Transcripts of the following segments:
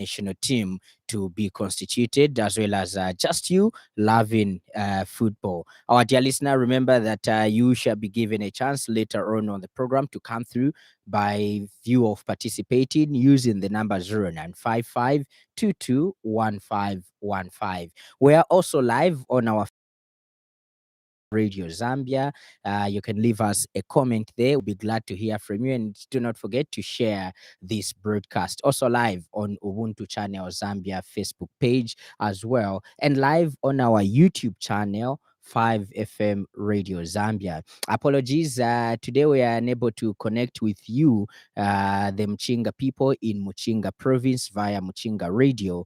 national team to be constituted, as well as just you loving football. Our dear listener, remember that you shall be given a chance later on the program to come through by view of participating using the number 0955 221515. We are also live on our Radio Zambia. You can leave us a comment there. We'll be glad to hear from you. And do not forget to share this broadcast. Also live on Ubuntu Channel Zambia Facebook page as well. And live on our YouTube channel, 5FM Radio Zambia. Apologies, today we are unable to connect with you, the Mchinga people in Muchinga province via Muchinga Radio.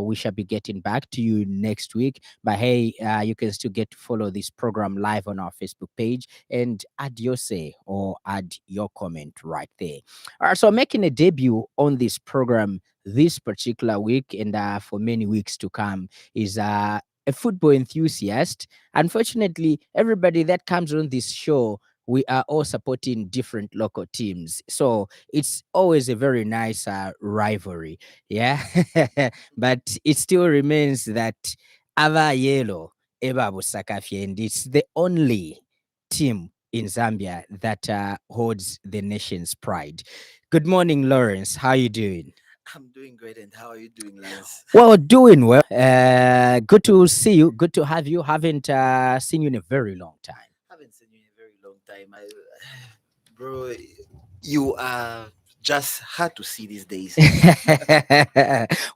We shall be getting back to you next week. But hey, you can still get to follow this program live on our Facebook page and add your say or add your comment right there. All right, so making a debut on this program this particular week and for many weeks to come is a football enthusiast. Unfortunately, everybody that comes on this show, we are all supporting different local teams. So it's always a very nice rivalry. Yeah. But it still remains that Ava Yellow, Eba Busakafi, and it's the only team in Zambia that holds the nation's pride. Good morning, Lawrence. How are you doing? I'm doing great, and how are you doing, Lance? Well, doing well. Good to see you. Good to have you. Haven't seen you in a very long time. Haven't seen you in a very long time. Bro, you are just hard to see these days.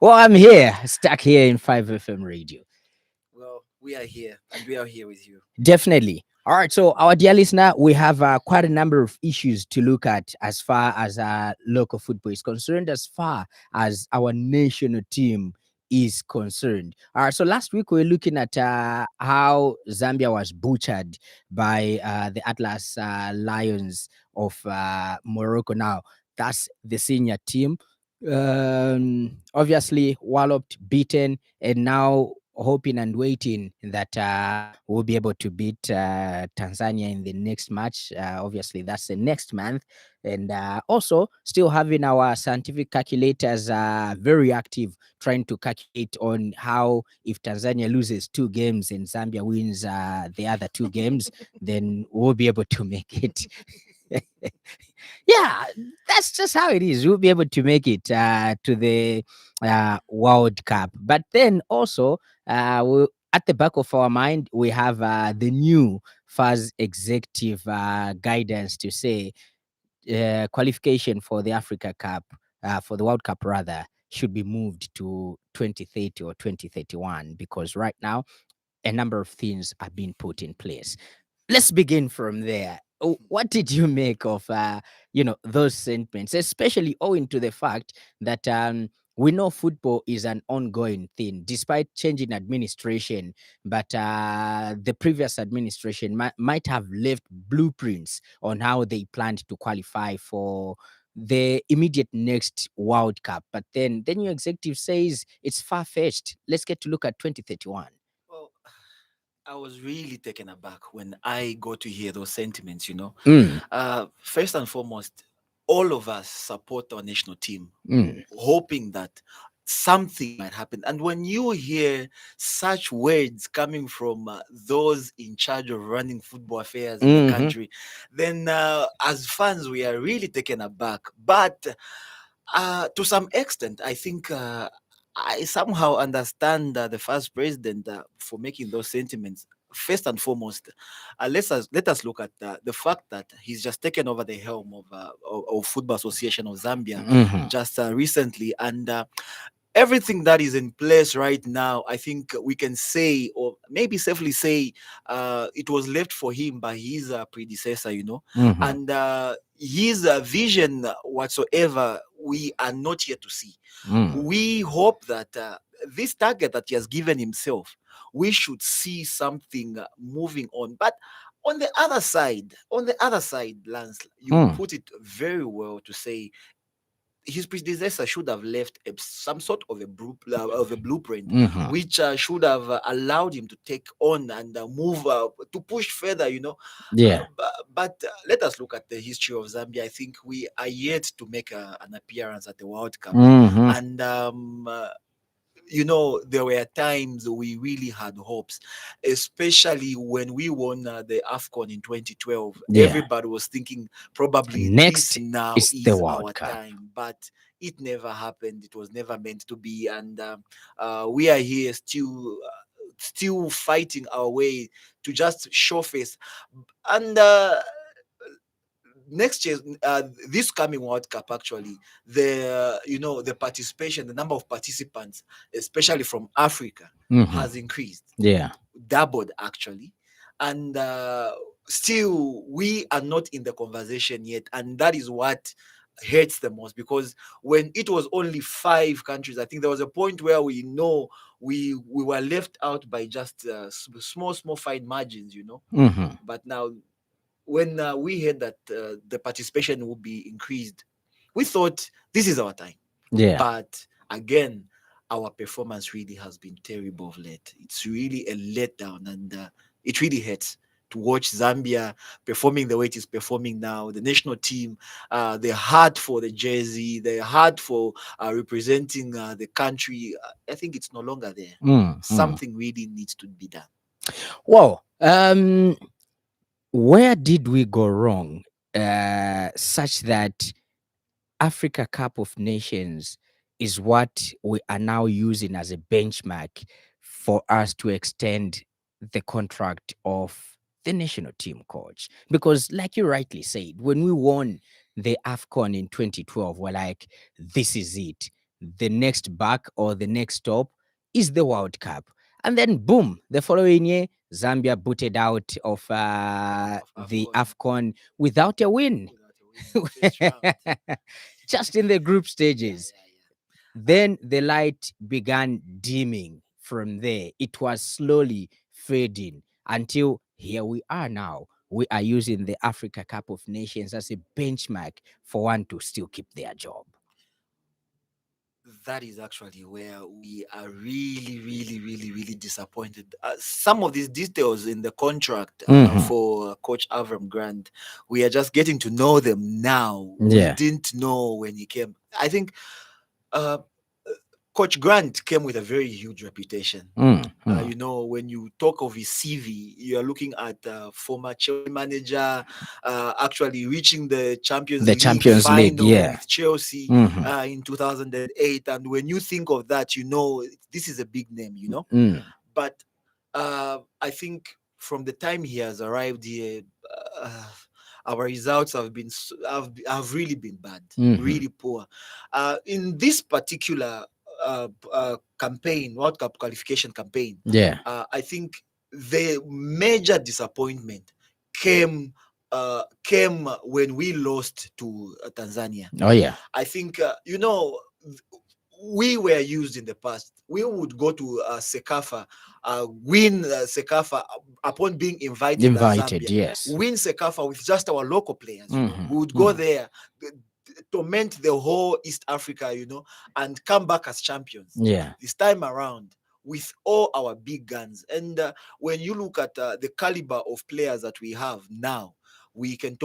Well, I'm here, stuck here in 5FM radio. Well, we are here, and we are here with you. Definitely. All right. So, our dear listener, we have quite a number of issues to look at as far as local football is concerned, as far as our national team is concerned. All right. So, last week we were looking at how Zambia was butchered by the Atlas Lions of Morocco. Now, that's the senior team. Obviously, walloped, beaten, and now hoping and waiting that we'll be able to beat Tanzania in the next match. Obviously, that's the next month. And also, still having our scientific calculators very active, trying to calculate on how if Tanzania loses 2 games and Zambia wins the other 2 games, then we'll be able to make it. Yeah, that's just how it is. We'll be able to make it to the World Cup. But then also, at the back of our mind, we have the new FAS executive guidance to say qualification for the Africa Cup, for the World Cup rather, should be moved to 2030 or 2031 because right now a number of things are being put in place. Let's begin from there. What did you make of those sentiments, especially owing to the fact that we know football is an ongoing thing despite changing administration, but the previous administration might have left blueprints on how they planned to qualify for the immediate next World Cup. But then the new executive says it's far-fetched. Let's get to look at 2031. Well, I was really taken aback when I got to hear those sentiments, Mm, First and foremost, all of us support our national team, mm, hoping that something might happen. And when you hear such words coming from those in charge of running football affairs in the mhm. country, then as fans, we are really taken aback. But to some extent, I think I somehow understand the first president for making those sentiments. First and foremost, let us look at the fact that he's just taken over the helm of Football Association of Zambia Mhm. just recently, and everything that is in place right now, I think we can say, or maybe safely say, it was left for him by his predecessor, Mhm. and his vision whatsoever, we are not yet to see. Mm. We hope that this target that he has given himself, we should see something moving on. But on the other side, Lance, you Mm. put it very well to say his predecessor should have left some sort of a blueprint, Mm-hmm. which should have allowed him to take on and move to push further, Yeah. but let us look at the history of Zambia. I think we are yet to make an appearance at the World Cup, Mm-hmm. and there were times we really had hopes, especially when we won the AFCON in 2012. Yeah. Everybody was thinking probably this Next now is the is World our Cup. time, but it never happened. It was never meant to be, and we are here still fighting our way to just show face. And next year, this coming World Cup, actually, the participation, the number of participants, especially from Africa, Mm-hmm. has increased, Yeah. doubled actually, and still we are not in the conversation yet, and that is what hurts the most, because when it was only 5 countries, I think there was a point where we know we were left out by just small fine margins, Mm-hmm. but now when we heard that the participation would be increased, we thought this is our time. Yeah. But again, our performance really has been terrible of late. It's really a letdown, and it really hurts to watch Zambia performing the way it is performing now. The national team, the heart for the jersey, the heart for representing the country. I think it's no longer there. Mm-hmm. Something really needs to be done. Well, where did we go wrong such that Africa Cup of Nations is what we are now using as a benchmark for us to extend the contract of the national team coach? Because, like you rightly said, when we won the AFCON in 2012, we're like, this is it. The next back or the next stop is the World Cup. And then, boom, the following year, Zambia booted out of Of the AFCON AFCON without a win. without a win in the first round. Just in the group Yeah, stages. yeah, yeah. Then the light began dimming from there. It was slowly fading until here we are now. We are using the Africa Cup of Nations as a benchmark for one to still keep their job. That is actually where we are really disappointed. Some of these details in the contract Mm-hmm. for Coach Avram Grant, we are just getting to know them now. We Yeah. didn't know when he came. I think uh, Coach Grant came with a very huge reputation. Mm-hmm. When you talk of his CV, you are looking at former Chelsea manager, actually reaching the Champions The League Champions League, final yeah. with Chelsea Mm-hmm. in 2008. And when you think of that, this is a big name, Mm. But I think from the time he has arrived here, uh, our results have really been bad, Mm-hmm. really poor. In this particular campaign, World Cup qualification campaign, Yeah. I think the major disappointment came when we lost to Tanzania. Oh, yeah. I think we were used in the past. We would go to Sekafa, win Sekafa upon being invited as Invited, Zambia, yes. win Sekafa with just our local players. Mm-hmm. We would go there, torment the whole East Africa, and come back as champions. Yeah. This time around, with all our big guns, and when you look at the caliber of players that we have now, we can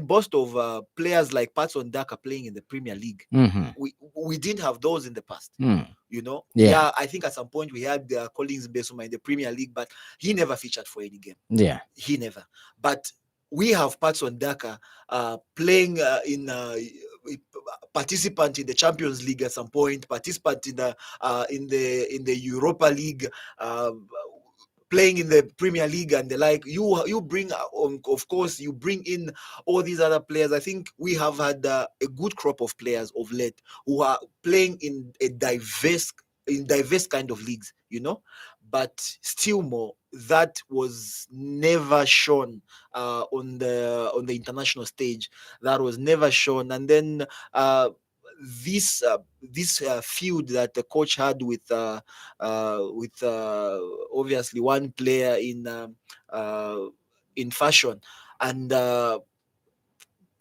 boast of players like Patson Daka playing in the Premier League. Mm-hmm. We didn't have those in the past. Mm. Yeah. Yeah, I think at some point we had Collins Besuma in the Premier League, but he never featured for any game. Yeah. He never. But we have Patson Daka playing in participant in the Champions League at some point, participant in the Europa League, uh, playing in the Premier League and the like. You bring of course you bring in all these other players. I think we have had a good crop of players of late who are playing in diverse kind of leagues, but still more that was never shown on the international stage. That was never shown. And then this feud that the coach had with obviously one player uh, in fashion, and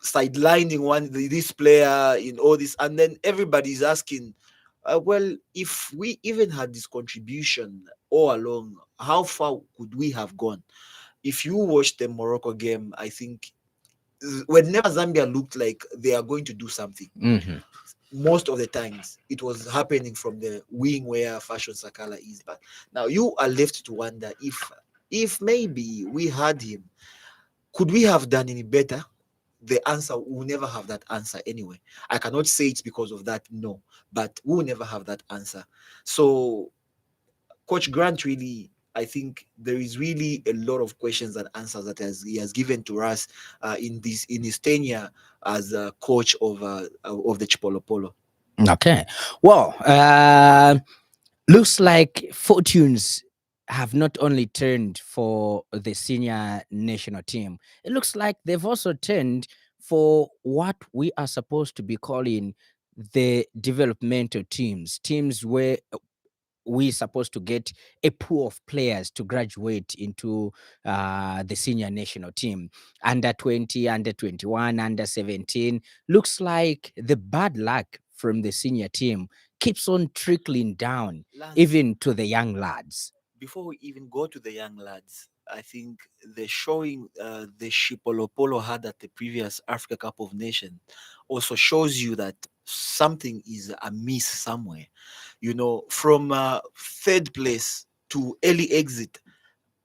sidelining this player in all this, and then everybody's asking, well, if we even had this contribution all along, how far could we have gone? If you watch the Morocco game, I think whenever Zambia looked like they are going to do something, most of the times it was happening from the wing where Fashion Sakala is. But now you are left to wonder if maybe we had him, could we have done any better? The answer, we'll never have that answer anyway. I cannot say it's because of that, no, but we'll never have that answer. So Coach Grant really, I think there is really a lot of questions and answers that he has given to us in his tenure as a coach of the Chipolopolo. Okay. Well, looks like fortunes have not only turned for the senior national team, it looks like they've also turned for what we are supposed to be calling the developmental teams where we're supposed to get a pool of players to graduate into the senior national team. Under 20, under 21, under 17. Looks like the bad luck from the senior team keeps on trickling down, Lance, even to the young lads. before we even go to the young lads, I think the showing the Shipolopolo had at the previous Africa Cup of Nations also shows you that something is amiss somewhere. You know, from third place to early exit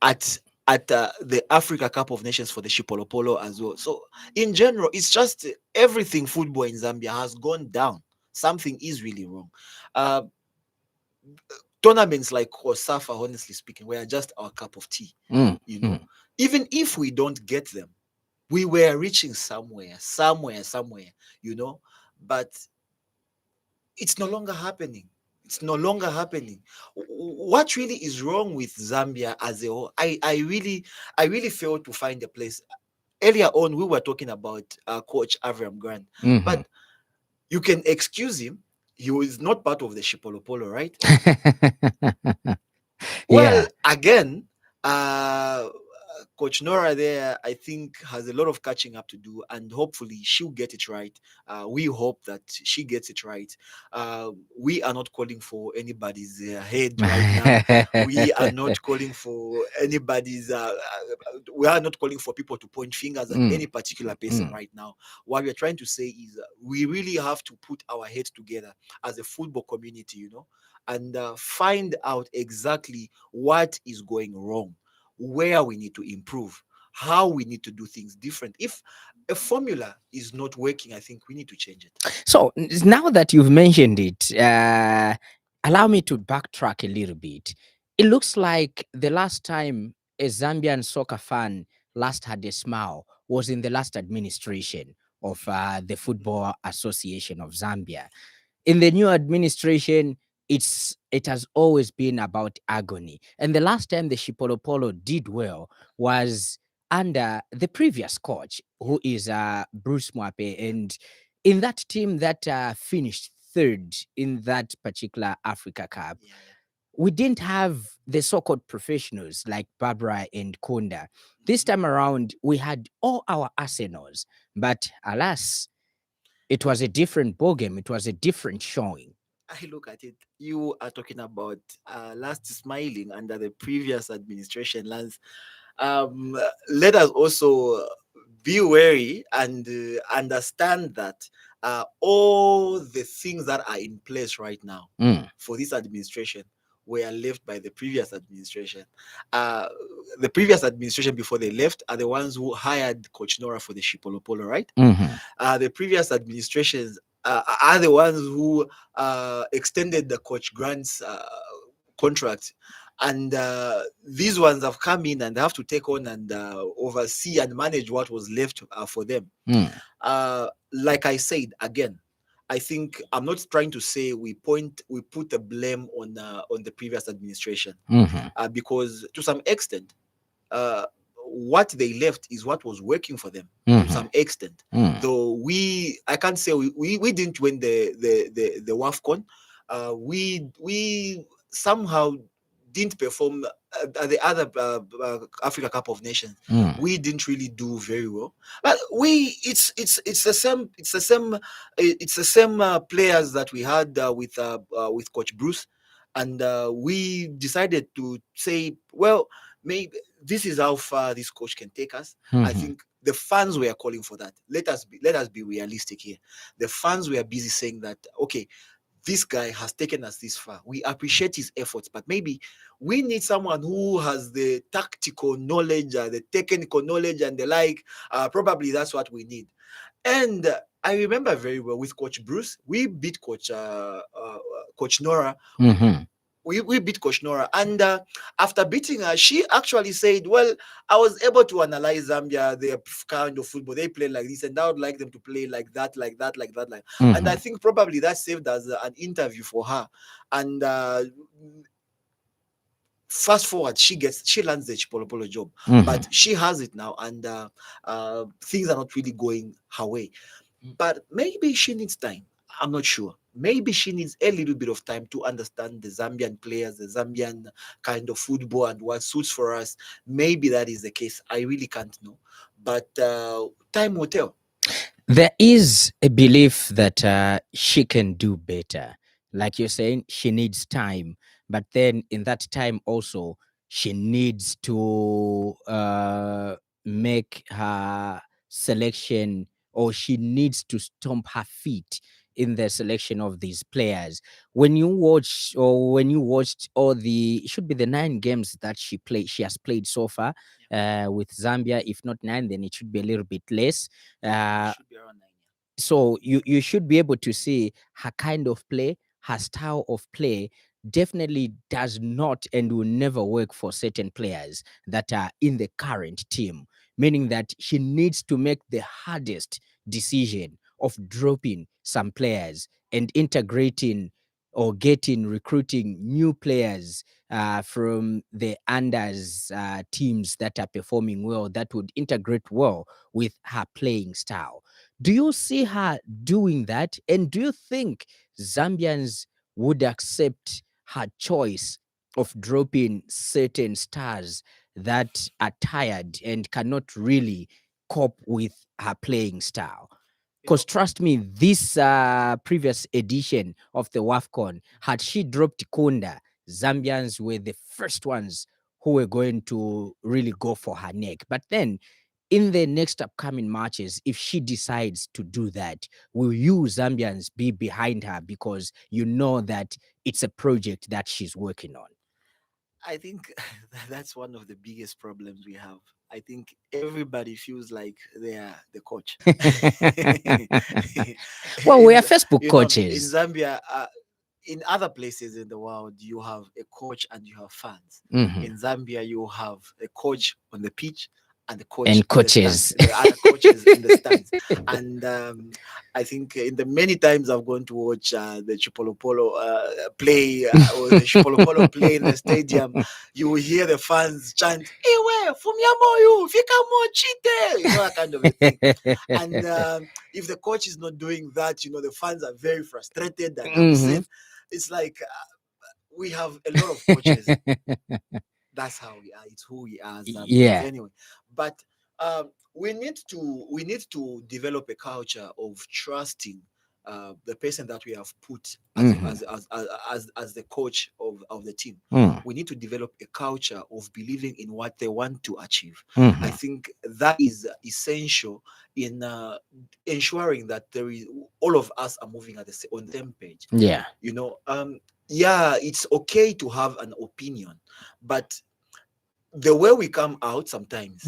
at the Africa Cup of Nations for the Shipolopolo as well. So in general, it's just everything football in Zambia has gone down. Something is really wrong. Uh, Tournaments like Kosafa, honestly speaking, were just our cup of tea. You know, even if we don't get them, we were reaching somewhere, you know, but it's no longer happening. It's no longer happening. What really is wrong with Zambia as a whole? I really failed to find a place. Earlier on, we were talking about Coach Avram Grant, but you can excuse him. He was not part of the Shipolopolo, right? Well, Yeah. again, uh, Coach Nora there, I think, has a lot of catching up to do, and hopefully she'll get it right. We hope that she gets it right. We are not calling for anybody's head right now. We are not calling for anybody's. We are not calling for people to point fingers at any particular person right now. What we are trying to say is we really have to put our heads together as a football community, you know, and find out exactly what is going wrong, where we need to improve, how we need to do things different. If a formula is not working, I think we need to change it. So now that you've mentioned it, allow me to backtrack a little bit. It looks like the last time a Zambian soccer fan last had a smile was in the last administration of the Football Association of Zambia. In the new administration, it has always been about agony. And the last time the Shipolopolo did well was under the previous coach, who is Bruce Mwape. And in that team that finished third in that particular Africa Cup, we didn't have the so-called professionals like Barbara and Kunda. This time around, we had all our arsenals, but alas, it was a different ballgame. It was a different showing. I look at it. You are talking about last smiling under the previous administration, Lance. Let us also be wary and understand that all the things that are in place right now for this administration were left by the previous administration. Uh, the previous administration before they left are the ones who hired Coach Nora for the Shipolopolo, right? The previous administrations are the ones who extended the Coach Grant's contract. And these ones have come in and have to take on and oversee and manage what was left for them. Like I said, again, I think I'm not trying to say we put the blame on the previous administration, because to some extent, what they left is what was working for them to some extent. Though I can't say we didn't win the WAFCON. We somehow didn't perform at the other Africa Cup of Nations. We didn't really do very well. But it's the same players that we had with Coach Bruce, and we decided to say, well, maybe this is how far this coach can take us. I think the fans were calling for that. Let us be realistic here. The fans were busy saying that, okay, this guy has taken us this far. We appreciate his efforts, but maybe we need someone who has the tactical knowledge, the technical knowledge, and the like. Probably that's what we need. And I remember very well with Coach Bruce, we beat Coach Nora. We beat Coach Nora, and after beating her, she actually said, well, I was able to analyze Zambia, their kind of football. They play like this, and I would like them to play like that. And I think probably that saved as an interview for her. And fast forward, she lands the Chipolopolo job, but she has it now, and things are not really going her way. But maybe she needs time. I'm not sure. Maybe she needs a little bit of time to understand the Zambian players, the Zambian kind of football, and what suits for us. Maybe that is the case. I really can't know. But time will tell. There is a belief that she can do better. Like you're saying, she needs time. But then in that time also, she needs to make her selection, or she needs to stomp her feet in the selection of these players. When you watch, or when you watched all the, it should be the 9 games that she has played so far with Zambia. If not 9, then it should be a little bit less. Should be around 9. So you should be able to see her kind of play, her style of play definitely does not and will never work for certain players that are in the current team, meaning that she needs to make the hardest decision of dropping some players and integrating or recruiting new players from the unders teams that are performing well, that would integrate well with her playing style. Do you see her doing that? And do you think Zambians would accept her choice of dropping certain stars that are tired and cannot really cope with her playing style? Because trust me, this previous edition of the WAFCON, had she dropped Kunda, Zambians were the first ones who were going to really go for her neck. But then in the next upcoming matches, if she decides to do that, will you Zambians be behind her because you know that it's a project that she's working on? I think that's one of the biggest problems we have. I think everybody feels like they are the coach. Well, we are Facebook In coaches. Zambia, in other places in the world, you have a coach and you have fans. In Zambia, you have a coach on the pitch and the coach And in coaches. the stands, the other coaches in the stands. And I think in the many times I've gone to watch the Chipolopolo play or the Chipolopolo play in the stadium, you will hear the fans chant, "Ewe, Fumiamoyu, Fikamo Chite," you know, that kind of a thing. And if the coach is not doing that, you know, the fans are very frustrated and upset. It's like we have a lot of coaches. That's how we are. It's who we are. Yeah. Anyway, but we need to develop a culture of trusting the person that we have put as the coach of the team. We need to develop a culture of believing in what they want to achieve. I think that is essential in ensuring that all of us are moving on the same page. Yeah. You know, yeah, it's okay to have an opinion, but the way we come out sometimes,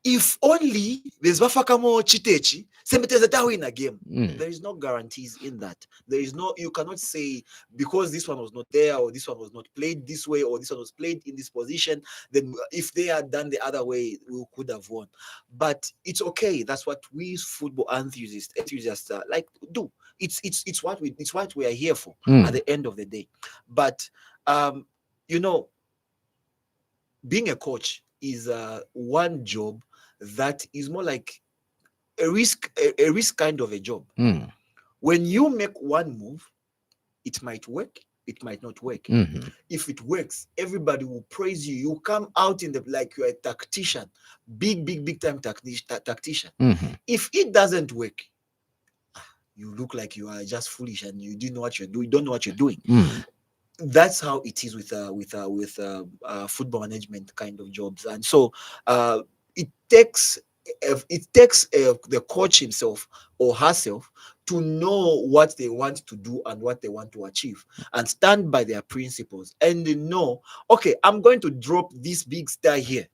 if only there's Wafakamo Chitechi, Semeteza in a game. There is no guarantees in that. There is no, you cannot say because this one was not there, or this one was not played this way, or this one was played in this position, then if they had done the other way, we could have won. But it's okay. That's what we football enthusiasts like do. It's what we are here for at the end of the day. But you know, being a coach is one job that is more like a risk kind of a job. When you make one move, it might work, it might not work. Mm-hmm. If it works, everybody will praise you. You come out in the like you're a tactician, big time tactician. Mm-hmm. If it doesn't work, you look like you are just foolish and you didn't know what you're doing. You don't know what you're doing. Mm. That's how it is with football management kind of jobs. And so it takes the coach himself or herself to know what they want to do and what they want to achieve, and stand by their principles, and they know, okay, I'm going to drop this big star here.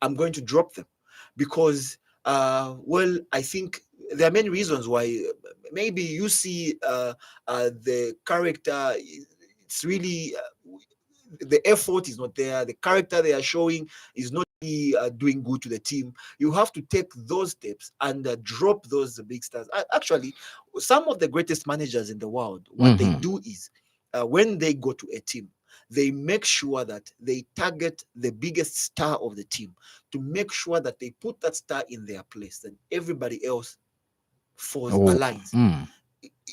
I'm going to drop them because well, I think there are many reasons why. Maybe you see the character, it's really the effort is not there, the character they are showing is not really doing good to the team. You have to take those steps and drop those big stars. Actually, some of the greatest managers in the world, what they Mm-hmm. do is when they go to a team, they make sure that they target the biggest star of the team to make sure that they put that star in their place and everybody else falls Oh. aligns. Mm.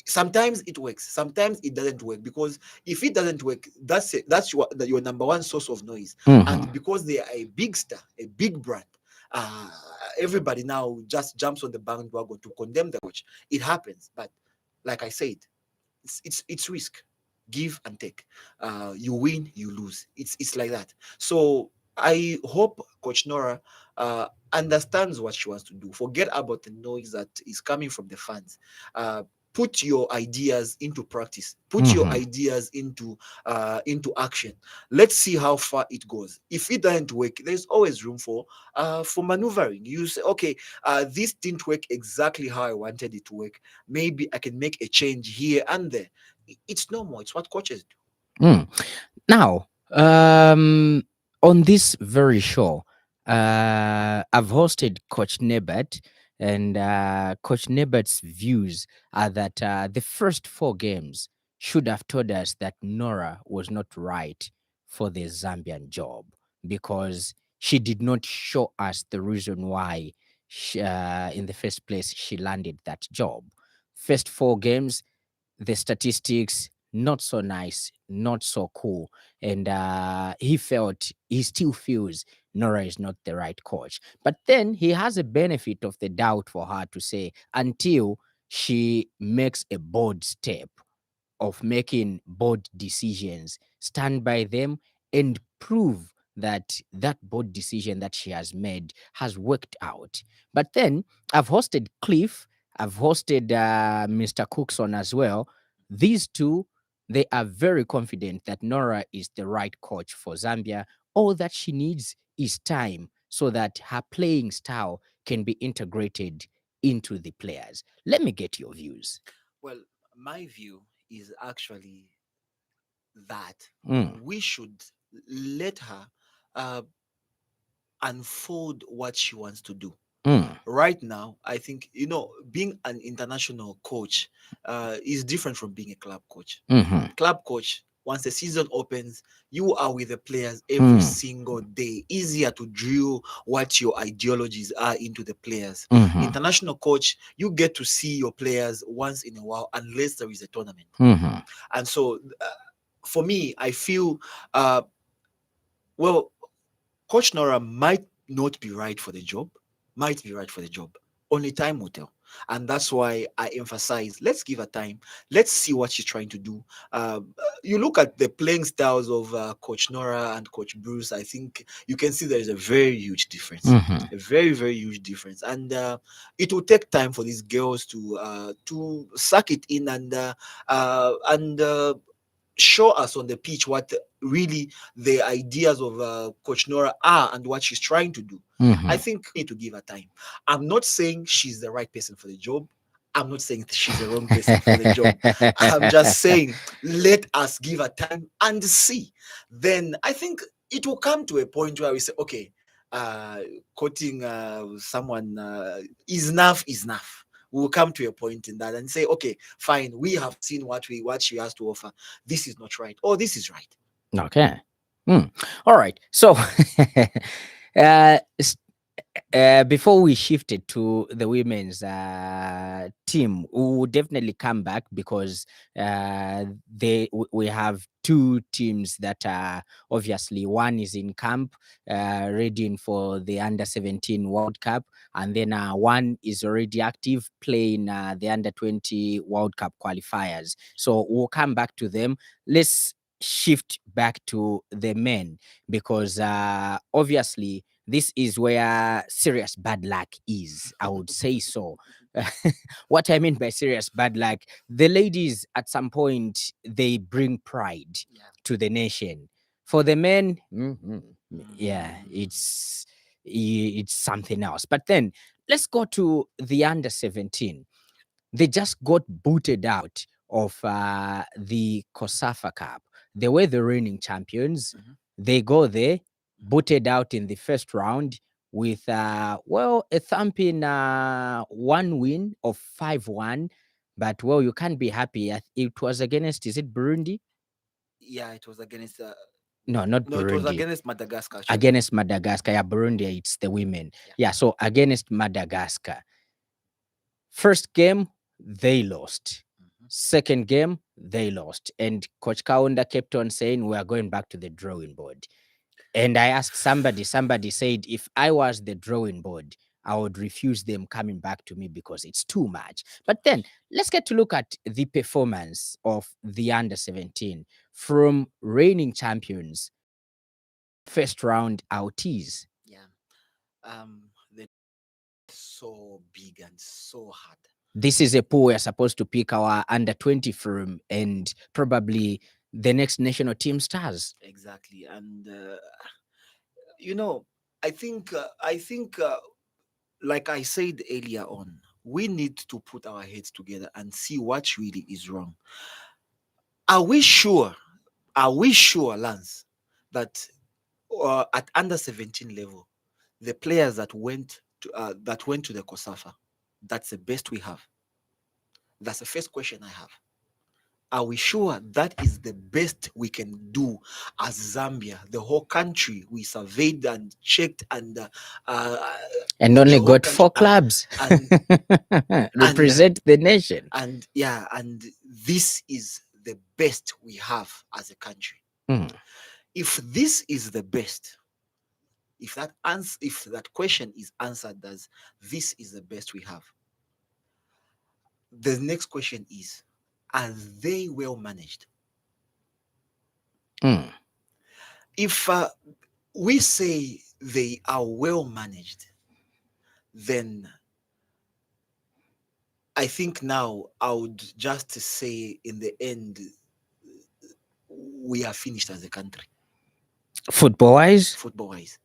Sometimes it works, sometimes it doesn't work, because if it doesn't work, that's it, that's your number one source of noise. Mm-hmm. And because they are a big star, a big brand, uh, everybody now just jumps on the bandwagon to condemn the coach. It happens, but like I said, it's risk, give and take. You win, you lose. It's like that. So I hope Coach Nora understands what she wants to do. Forget about the noise that is coming from the fans. Put your ideas into practice. Put your Mm-hmm. ideas into action. Let's see how far it goes. If it doesn't work, there's always room for maneuvering. You say, okay, this didn't work exactly how I wanted it to work. Maybe I can make a change here and there. It's normal. It's what coaches do. Mm. Now, on this very show, I've hosted Coach Nebet, and Coach Nebet's views are that the first 4 games should have told us that Nora was not right for the Zambian job, because she did not show us the reason why in the first place she landed that job. First 4 games, the statistics not so nice, not so cool, and he still feels Nora is not the right coach. But then he has a benefit of the doubt for her to say, until she makes a bold step of making bold decisions, stand by them, and prove that that bold decision that she has made has worked out. But then I've hosted Cliff, I've hosted Mr. Cookson as well. These two, they are very confident that Nora is the right coach for Zambia. All that she needs is time so that her playing style can be integrated into the players. Let me get your views. Well, my view is actually that Mm, we should let her uh, unfold what she wants to do. mm, Right now, I think, being an international coach is different from being a club coach. mhm. Club coach, once the season opens, you are with the players every Mm, single day. Easier to drill what your ideologies are into the players. mhm, International coach, you get to see your players once in a while, unless there is a tournament. mhm, And so, for me, I feel, uh, well, Coach Nora might not be right for the job, might be right for the job. Only time will tell. And that's why I emphasize, let's give her time. Let's see what she's trying to do. You look at the playing styles of Coach Nora and Coach Bruce, I think you can see there is a very huge difference. mhm. A very, very huge difference. And it will take time for these girls to suck it in and show us on the pitch what really the ideas of Coach Nora are and what she's trying to do. I Mhm. think we need to give her time. I'm not saying she's the right person for the job. I'm not saying she's the wrong person for the job. I'm just saying let us give her time and see. Then I think it will come to a point where we say, okay, uh, quoting someone, is enough is enough. We'll come to a point in that and say, okay, fine, we have seen what she has to offer. This is not right, or this is right. Okay. Mm. All right. So, uh, Before we shifted to the women's team, we will definitely come back because we have two teams that are obviously one is in camp, readying for the under-17 World Cup, and then one is already active playing the under-20 World Cup qualifiers. So we'll come back to them. Let's shift back to the men because obviously this is where serious bad luck is. I would say so. What I mean by serious bad luck, the ladies at some point they bring pride to the nation. For the men, yeah, it's something else. But then let's go to the under-17. They just got booted out of the COSAFA Cup. They were the reigning champions. They go there, booted out in the first round with, a thumping 1 win of 5-1. But, you can't be happy. It was against, is it Burundi? Yeah, it was against. No, not No, it was Burundi. against Madagascar. Actually. Against Madagascar. Yeah, Burundi, it's the women. Yeah, so against Madagascar. First game, they lost. Second game, they lost. And Coach Kaunda kept on saying, we are going back to the drawing board. And I asked somebody said, if I was the drawing board, I would refuse them coming back to me because it's too much. But then let's get to look at the performance of the under-17 from reigning champions, first round outies. Yeah. They're so big and so hard. This is a pool we're supposed to pick our under-20 from and probably the next national team stars. Exactly. And I think like I said earlier on, we need to put our heads together and see what really is wrong. Are we sure, Lance, that at under-17 level, the players that went to the COSAFA, that's the best we have? That's the first question I have. Are we sure that is the best we can do as Zambia? The whole country, we surveyed and checked and only got 4 clubs represent the nation. And this is the best we have as a country. If this is the best, if that question is answered as this is the best we have, the next question is, are they well managed? If we say they are well managed, then I think now I would just say in the end, we are finished as a country. Football-wise? Football-wise.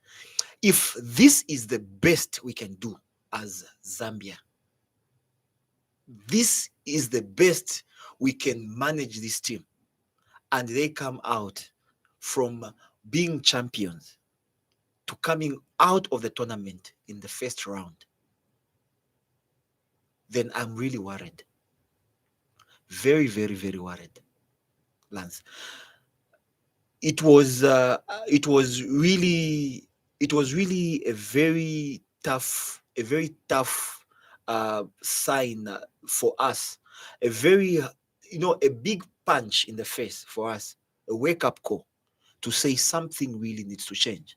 If this is the best we can do as Zambia, this is the best we can manage this team, and they come out from being champions to coming out of the tournament in the first round, then I'm really worried. Very, very, very worried, Lance. It was really a very tough sign for us, a very a big punch in the face for us, a wake-up call to say something really needs to change.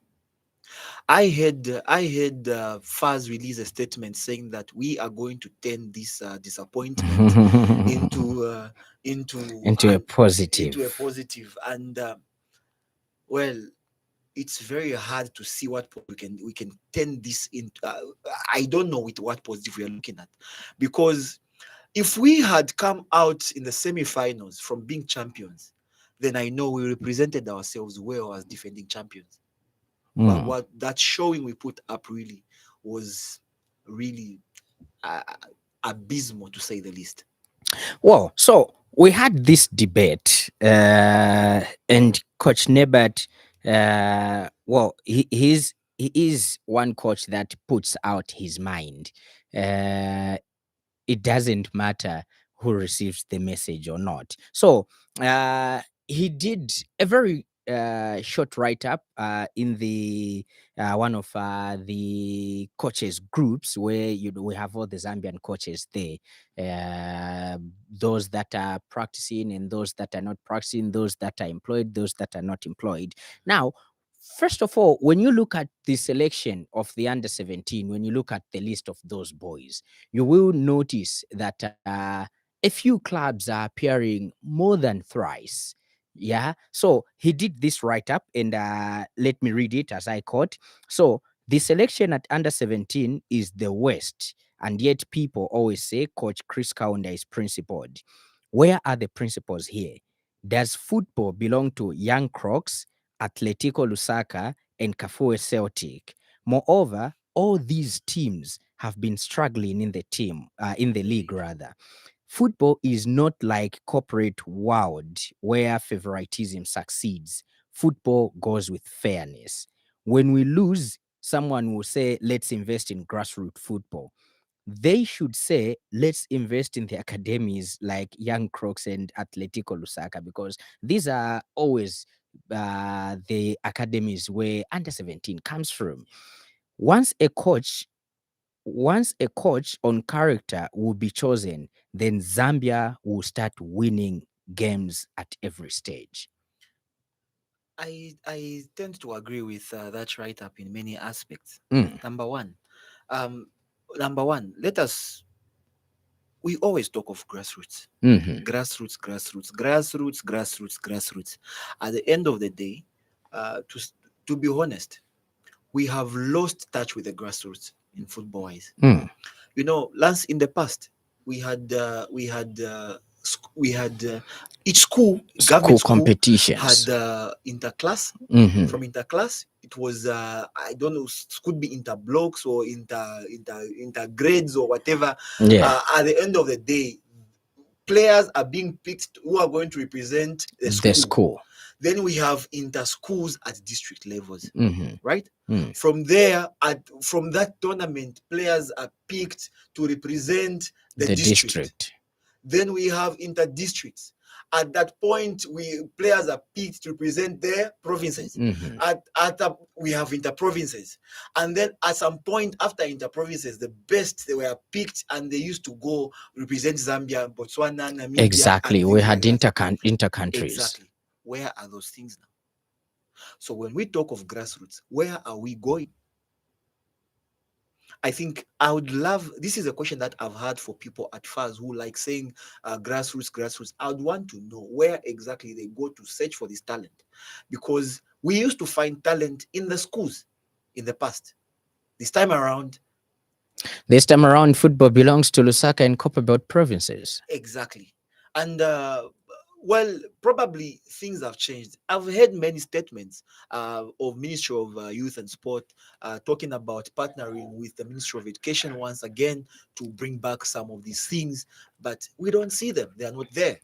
I heard Faz release a statement saying that we are going to turn this disappointment into a positive. And well, it's very hard to see what we can turn this into. I don't know with what positive we are looking at, because if we had come out in the semi-finals from being champions, then I know we represented ourselves well as defending champions. But what that showing we put up really was really abysmal, to say the least. Well, so we had this debate, and Coach Nebat, he is one coach that puts out his mind. It doesn't matter who receives the message or not. So he did a very short write-up in the one of the coaches groups where we have all the Zambian coaches there, those that are practicing and those that are not practicing, those that are employed, those that are not employed. Now, first of all, when you look at the selection of the under 17, when you look at the list of those boys, you will notice that a few clubs are appearing more than thrice. Yeah. So he did this write up, and let me read it as I quote. So the selection at under 17 is the worst. And yet people always say Coach Chris Kaunda is principled. Where are the principles here? Does football belong to Young Crocs, Atletico Lusaka, and Kafue Celtic? Moreover, all these teams have been struggling in the league rather. Football is not like corporate world where favoritism succeeds. Football goes with fairness. When we lose, someone will say, let's invest in grassroots football. They should say, let's invest in the academies like Young Crocs and Atletico Lusaka, because these are always the academies where under 17 comes from. Once a coach once a coach on character will be chosen, then Zambia will start winning games at every stage. I tend to agree with that write up in many aspects. Mm. Number one, um, let us. We always talk of grassroots, Mhm. grassroots. At the end of the day, to be honest, we have lost touch with the grassroots in football wise. Mm. You know, Lance, in the past, we had each school, government school, competitions. had interclass. Mhm. From interclass, it was I don't know, could be interblocks or intergrades or whatever. Yeah. At the end of the day, players are being picked who are going to represent the school. school. Then we have inter schools at district levels, Mhm. right? Mm. From there, from that tournament, players are picked to represent the district. Then we have inter districts. At that point, players are picked to represent their provinces. Mhm. We have inter provinces, and then at some point after inter provinces, the best they were picked, and they used to go represent Zambia, Botswana, Namibia. Exactly. We had inter countries. Exactly. Where are those things now? So when we talk of grassroots, where are we going? I think I would love, this is a question that I've had for people at first who like saying grassroots. I would want to know where exactly they go to search for this talent, because we used to find talent in the schools in the past. This time around, football belongs to Lusaka and Copperbelt provinces. exactly. And well, probably things have changed. I've heard many statements of Ministry of Youth and Sport talking about partnering with the Ministry of Education once again to bring back some of these things, but we don't see them. They are not there.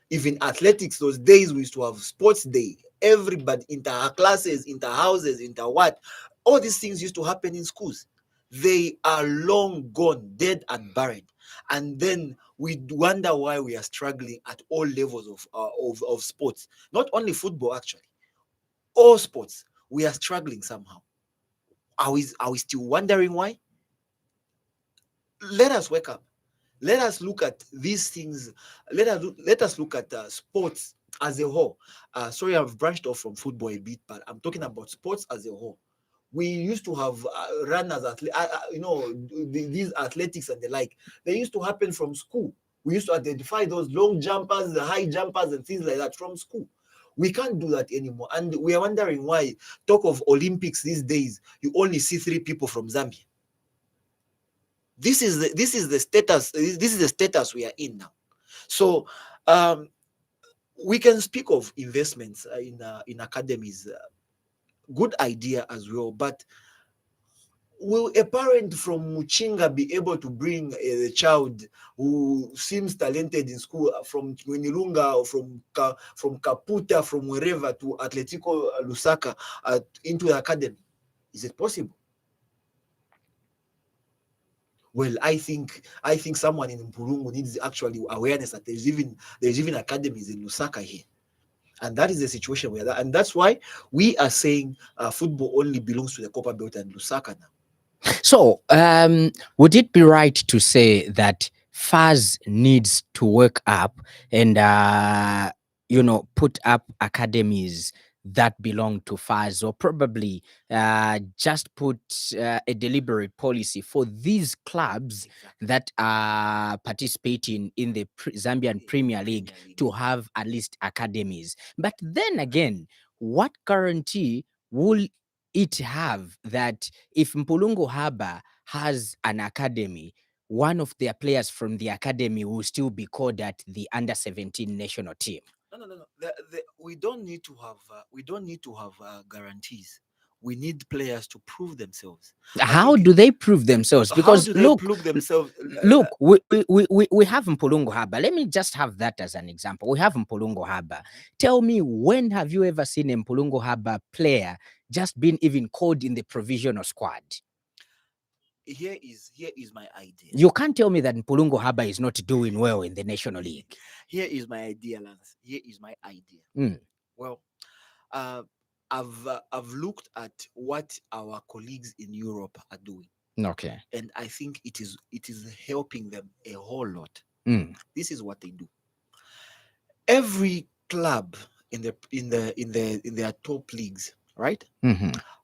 Even athletics, those days we used to have sports day. Everybody, inter classes, inter houses, inter what, all these things used to happen in schools. They are long gone, dead and buried. And then we wonder why we are struggling at all levels of sports. Not only football, actually, all sports. We are struggling somehow. Are we still wondering why? Let us wake up. Let us look at these things. Let us look at sports as a whole. Sorry, I've branched off from football a bit, but I'm talking about sports as a whole. We used to have runners, these athletics and the like. They used to happen from school. We used to identify those long jumpers, the high jumpers, and things like that from school. We can't do that anymore, and we are wondering why. Talk of Olympics these days, you only see 3 people from Zambia. This is the status. This is the status we are in now. So we can speak of investments in academies. Good idea as well, but will a parent from Muchinga be able to bring a child who seems talented in school from Wenilunga or from Kaputa, from wherever, to Atletico Lusaka into the academy? Is it possible? Well, I think someone in Mpurungu needs actually awareness that there's even academies in Lusaka here. And that is the situation we are. And that's why we are saying football only belongs to the Copper Belt and Lusaka now. So, would it be right to say that FAS needs to work up and, put up academies that belong to FAS, or probably just put a deliberate policy for these clubs that are participating in the Zambian Premier League to have at least academies? But then again, what guarantee will it have that if Mpulungu Haba has an academy, one of their players from the academy will still be called at the under-17 national team? No. We don't need to have guarantees. We need players to prove themselves. How do they prove themselves? Because how do they prove themselves? Look, we have Mpulungu Haba. Let me just have that as an example. We have Mpulungu Haba. Tell me, when have you ever seen a Mpulungu Haba player just been even called in the provisional squad? Here is my idea. You can't tell me that Mpulungu Haba is not doing well in the National League. Here is my idea, Lance. Here is my idea. Well, I've looked at what our colleagues in Europe are doing. Okay. And I think it is helping them a whole lot. This is what they do. Every club in their top leagues, right,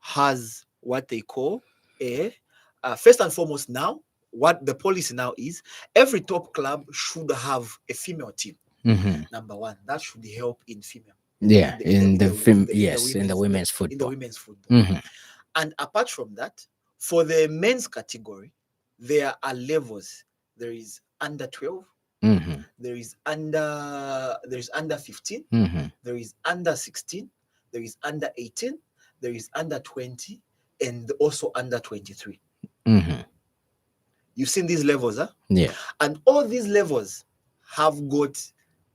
has what they call a first and foremost, now what the policy now is, every top club should have a female team. Number one, that should help in female. In the women's football. And apart from that, for the men's category, there are levels. There is under 12. There is under 15. There is under 16. There is under 18. There is under 20, and also under 23. You've seen these levels, huh? Yeah. And all these levels have got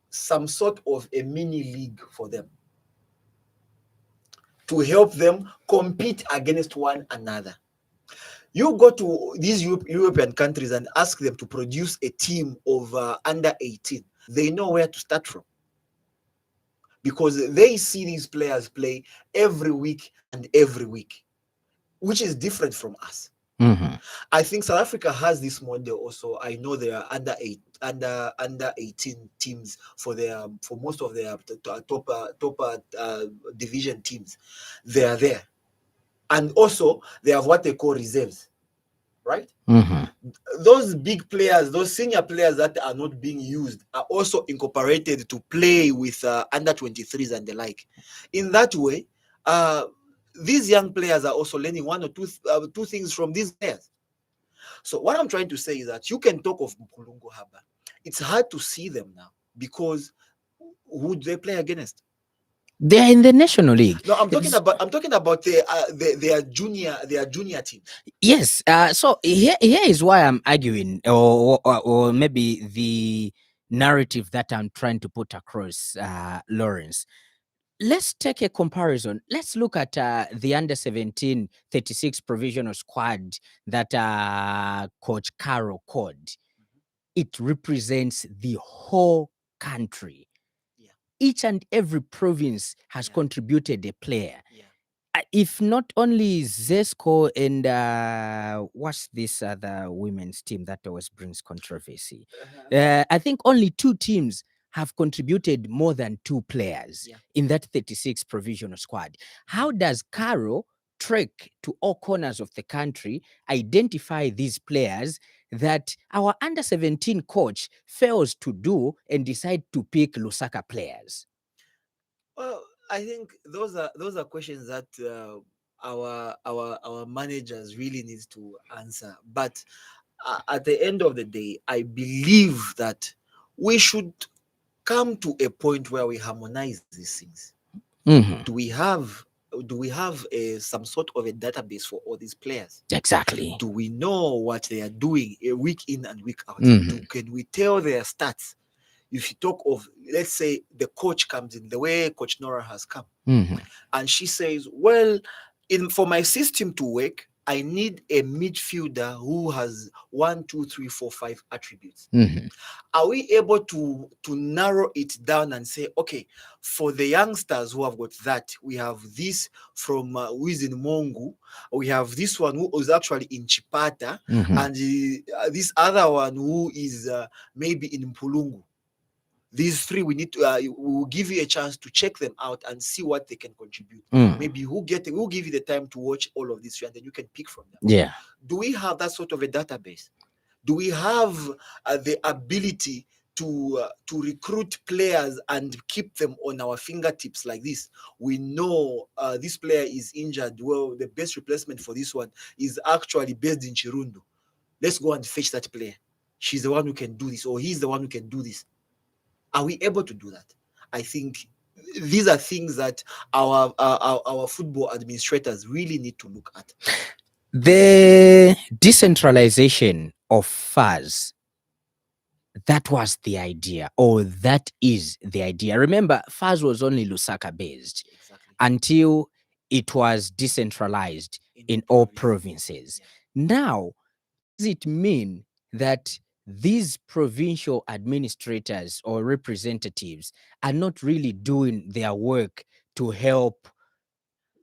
some sort of a mini league for them to help them compete against one another. You go to these European countries and ask them to produce a team of under 18. They know where to start from, because they see these players play every week and every week, which is different from us. I think South Africa has this model also. I know there are under 18 teams for most of their top division teams. They are there, and also they have what they call reserves, right? Those big players, those senior players that are not being used, are also incorporated to play with under 23s and the like. In that way, these young players are also learning one or two things from these players. So what I'm trying to say is that you can talk of Mpulungu Haba. It's hard to see them now, because who do they play against? They are in the National League. No, I'm talking about their junior team. Yes. So here is why I'm arguing, or maybe the narrative that I'm trying to put across, Lawrence. Let's take a comparison. Let's look at the under-17 36 provisional squad that Coach Carroll called. It represents the whole country. Each and every province has contributed a player. If not only Zesco and what's this other women's team that always brings controversy? I think only 2 teams have contributed more than 2 players in that 36 provisional squad. How does Carroll trek to all corners of the country, identify these players that our under-17 coach fails to do, and decide to pick Lusaka players? Well, I think those are questions that our managers really need to answer. But at the end of the day, I believe that we should come to a point where we harmonize these things. Do we have some sort of a database for all these players? Exactly. Do we know what they are doing week in and week out? Can we tell their stats? If you talk of, let's say, the coach comes in, the way Coach Nora has come, and she says, well, for my system to work, I need a midfielder who has 1, 2, 3, 4, 5 attributes. Are we able to narrow it down and say, okay, for the youngsters who have got that, we have this from who is in Mongu, we have this one who is actually in Chipata, and this other one who is maybe in Mpulungu. These three, we need to we'll give you a chance to check them out and see what they can contribute. Maybe we'll give you the time to watch all of this, and then you can pick from them. Yeah. Do we have that sort of a database? Do we have the ability to recruit players and keep them on our fingertips like this? We know this player is injured. Well, the best replacement for this one is actually based in Chirundu. Let's go and fetch that player. She's the one who can do this, or he's the one who can do this. Are we able to do that? I think these are things that our football administrators really need to look at. The decentralization of FAS, that was the idea, or that is the idea. Remember, FAS was only Lusaka based until it was decentralized in all provinces. Now, does it mean that these provincial administrators or representatives are not really doing their work to help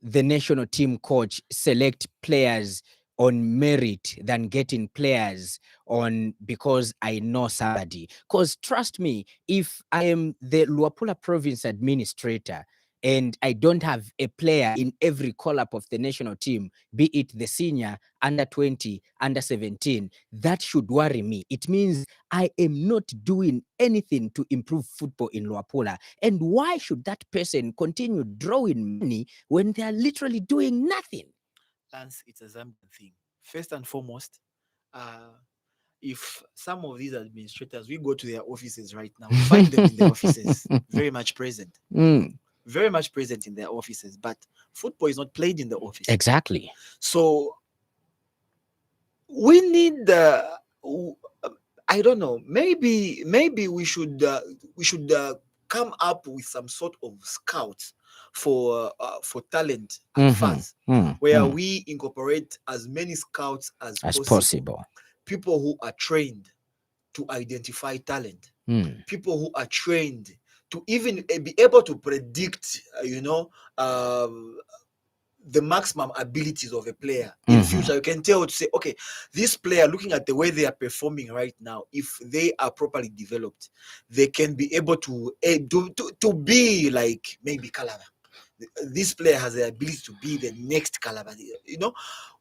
the national team coach select players on merit than getting players on because I know somebody? Because trust me, if I am the Luapula province administrator and I don't have a player in every call-up of the national team, be it the senior, under 20, under 17, that should worry me. It means I am not doing anything to improve football in Luapula. And why should that person continue drawing money when they are literally doing nothing? Lance, it's a Zambian thing. First and foremost, if some of these administrators, we go to their offices right now, we find them in the offices, very much present. Very much present in their offices, but football is not played in the office. Exactly. So we need I don't know, maybe we should come up with some sort of scouts for talent at FAS, where we incorporate as many scouts as possible. People who are trained to identify talent, people who are trained to even be able to predict, the maximum abilities of a player in future. You can tell to say, okay, this player, looking at the way they are performing right now, if they are properly developed, they can be able to be like maybe Calabar. This player has the ability to be the next Calabar.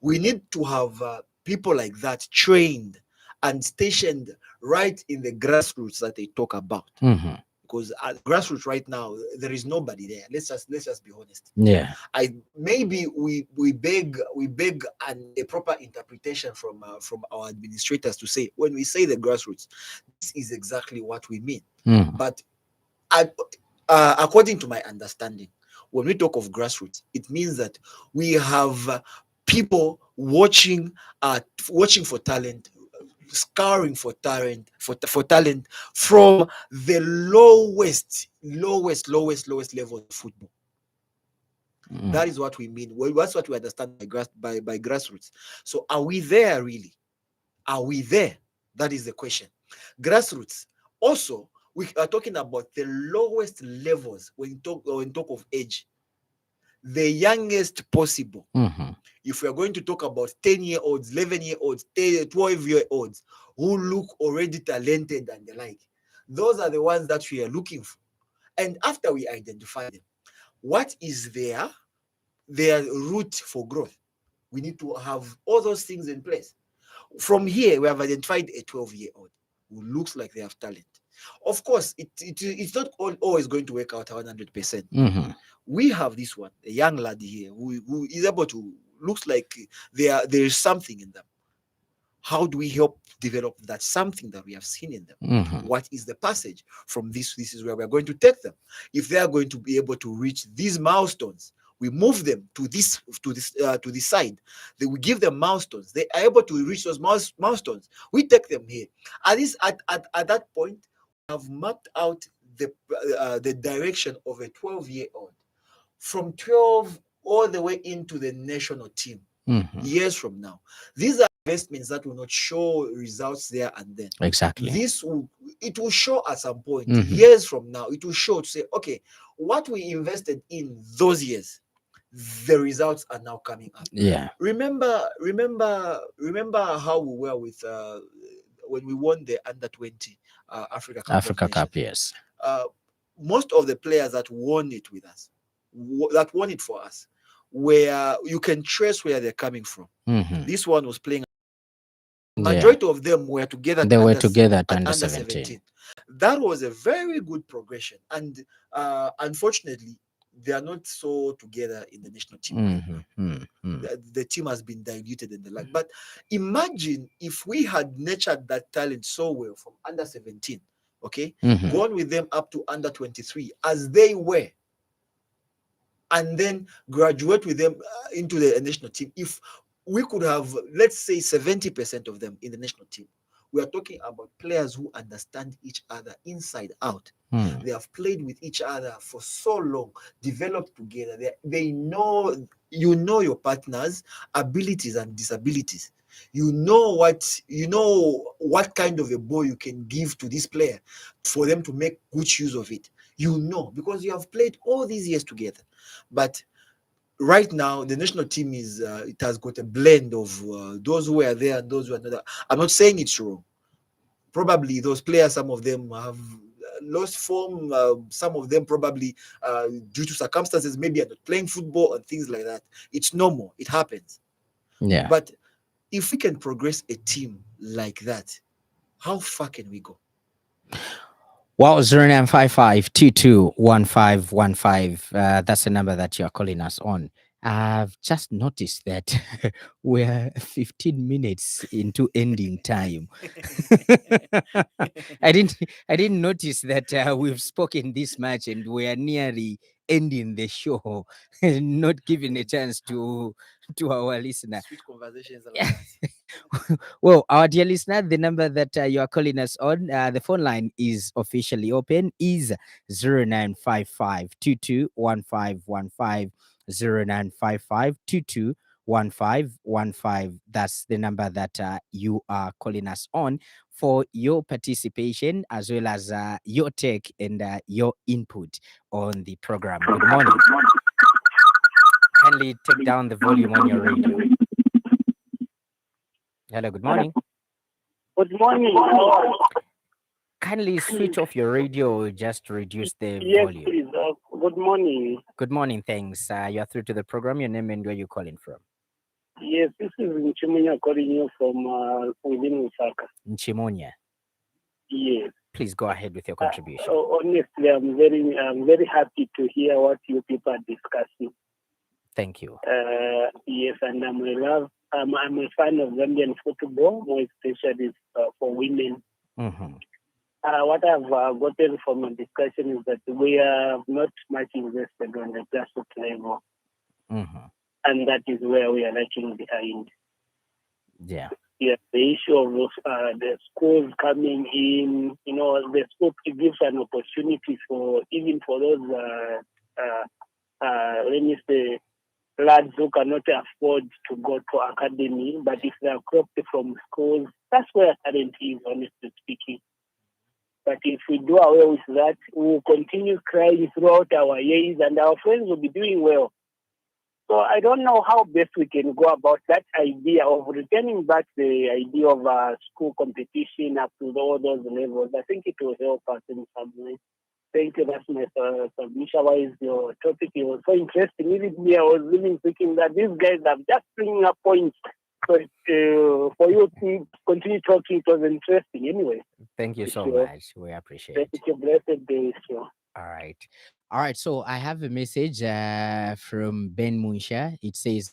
We need to have people like that trained and stationed right in the grassroots that they talk about. Because at grassroots right now, there is nobody there. Let's just be honest. Yeah. Maybe we beg a proper interpretation from our administrators to say, when we say the grassroots, this is exactly what we mean. But according to my understanding, when we talk of grassroots, it means that we have people watching for talent, scouring for talent, for talent from the lowest level of football. That is what we mean. Well, that's what we understand by grassroots. So are we there really? Are we there? That is the question. Grassroots. Also, we are talking about the lowest levels when talk of age. The youngest possible. If we are going to talk about 10-year-olds, 11-year-olds, 12-year-olds who look already talented and the like, those are the ones that we are looking for. And after we identify them, what is their route for growth? We need to have all those things in place. From here, we have identified a 12-year-old who looks like they have talent. Of course, it's not always going to work out 100%. We have this one, a young lad here who is able to, looks like there is something in them. How do we help develop that something that we have seen in them? What is the passage from this? This is where we're going to take them. If they are going to be able to reach these milestones, we move them to this side. Then we give them milestones. They are able to reach those milestones. We take them here. At that point, we have mapped out the direction of a 12-year-old from 12 all the way into the national team. Mhm. years from now. These are investments that will not show results there and then. Exactly. It will show at some point, Mhm. years from now, it will show to say, okay, what we invested in those years, the results are now coming up. Yeah. Remember how we were with when we won the under 20 Africa Cup of Africa Cup, Nations. yes. Uh, most of the players that won it with us, that won it for us, where you can trace where they're coming from. Mhm. This one was playing. Yeah. Majority of them were together They were together at at under under 17. 17. That was a very good progression, and unfortunately, they are not so together in the national team right now. The team has been diluted and the like. But imagine if we had nurtured that talent so well from under 17, okay, gone with them up to under 23 as they were, and then graduate with them into the national team. If we could have, let's say, 70% of them in the national team, we are talking about players who understand each other inside out. They have played with each other for so long, developed together. They know, you know, your partner's abilities and disabilities. You know what kind of a ball you can give to this player for them to make good use of it. You know, because you have played all these years together. But right now, the national team it has got a blend of those who are there and those who are not there. I'm not saying it's wrong. Probably those players, some of them have lost form. Some of them probably due to circumstances, maybe are not playing football and things like that. It's normal. It happens. Yeah. But if we can progress a team like that, how far can we go? Well, 0955221515. That's the number that you are calling us on. I've just noticed that we're 15 minutes into ending time. I didn't notice that we've spoken this much and we are nearly ending the show, not giving a chance to our listener. Sweet conversations like that. Well, our dear listener, the number that you are calling us on, the phone line is officially open, is 0955 0955. That's the number that you are calling us on for your participation, as well as your take and your input on the program. Good morning. Kindly take down the volume on your radio. Hello, good morning. Good morning. Kindly switch off your radio, just reduce the Yes, volume. please. Good morning. Good morning, thanks. You are through to the program. Your name and where you're calling from. Yes, this is Nchimunya calling you from within Osaka. Nchimonya, Yes. please go ahead with your contribution. Honestly, I'm very happy to hear what you people are discussing. Thank you. Yes, and I'm a fan of Zambian football, more especially for women. What I've gotten from the discussion is that we have not much invested on the grassroots level. And that is where we are lagging behind. Yeah. Yeah, the issue of the schools coming in, the school gives an opportunity for those, let me say, lads who cannot afford to go to academy, but if they are cropped from schools, that's where talent is, honestly speaking. But if we do away with that, we will continue crying throughout our years and our friends will be doing well. So I don't know how best we can go about that idea of returning back the idea of school competition up to all those levels. I think it will help us in some way. Thank you. That's my submission. Why is your topic? It was so interesting. Even me, I was even thinking that these guys are just bringing up points. So for you to continue talking, it was interesting. Anyway. Thank you so much. We appreciate it. Thank you. Blessed day, sure. All right. All right. So I have a message from Ben Munsha. It says,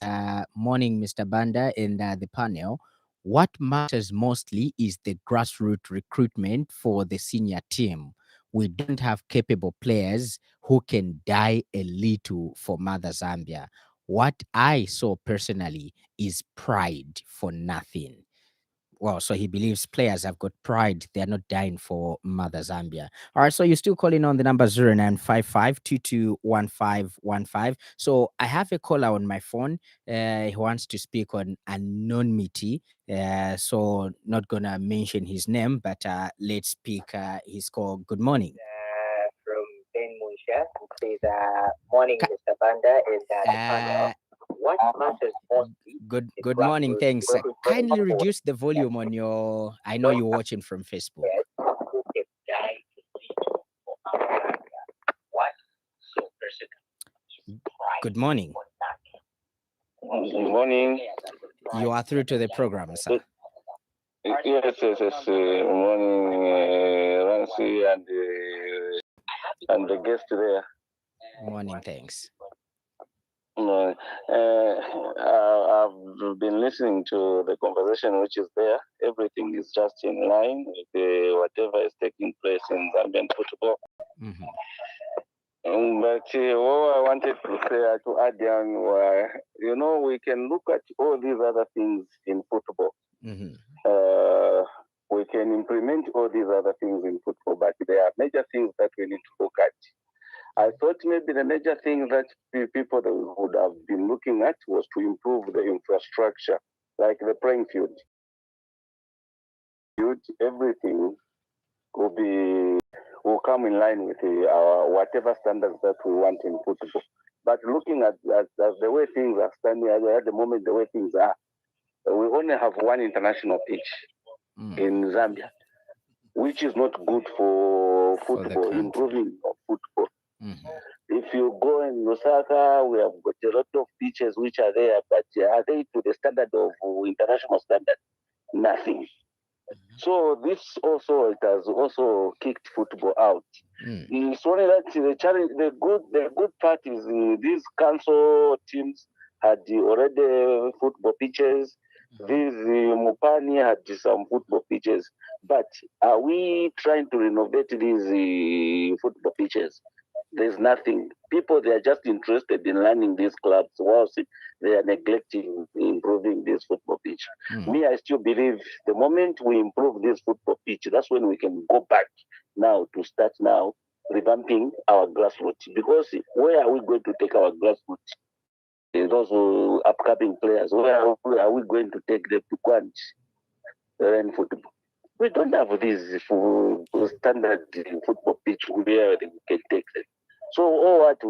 morning, Mr. Banda and the panel. What matters mostly is the grassroots recruitment for the senior team. We don't have capable players who can die a little for Mother Zambia. What I saw personally is pride for nothing. Well, so he believes players have got pride. They are not dying for Mother Zambia. All right, so you're still calling on the number 0955 So I have a caller on my phone. He wants to speak on anonymity. So not gonna mention his name, but let's speak his call. Good morning. From Ben Munsha, who says, morning, Mr. Banda, and Uh, what matters mostly is good morning. Thanks. grassroots Kindly support reduce the volume on your. I know you're watching from Facebook. who can die to see for Africa. What so personal Good morning. Good morning. You are through to the program, sir. Yes. Morning, Rancy and the guest there. Morning. Thanks. I've been listening to the conversation which is there. Everything is just in line with whatever is taking place in Zambian football. Mm-hmm. But what I wanted to say to add on, we can look at all these other things in football. Mm-hmm. We can implement all these other things in football, but there are major things that we need to look at. I thought maybe the major thing that people would have been looking at was to improve the infrastructure, like the playing field. Everything will come in line with our whatever standards that we want in football. But looking at the way things are standing at the moment, the way things are, we only have one international pitch in Zambia, which is not good for football, improving football. Mm-hmm. If you go in Lusaka, we have got a lot of pitches which are there, but are they to the standard of international standard? Nothing. Mm-hmm. So this also, it has also kicked football out. It's only that the challenge, the good part is these council teams had already football pitches. These Mupani had some football pitches, but are we trying to renovate these football pitches? There's nothing. People, they are just interested in learning these clubs whilst they are neglecting improving this football pitch. Me, I still believe the moment we improve this football pitch, that's when we can go back now to start now revamping our grassroots. Because where are we going to take our grassroots? Those upcoming players, where are we going to take them to go and learn football? We don't have this standard football pitch where we can take them. So all what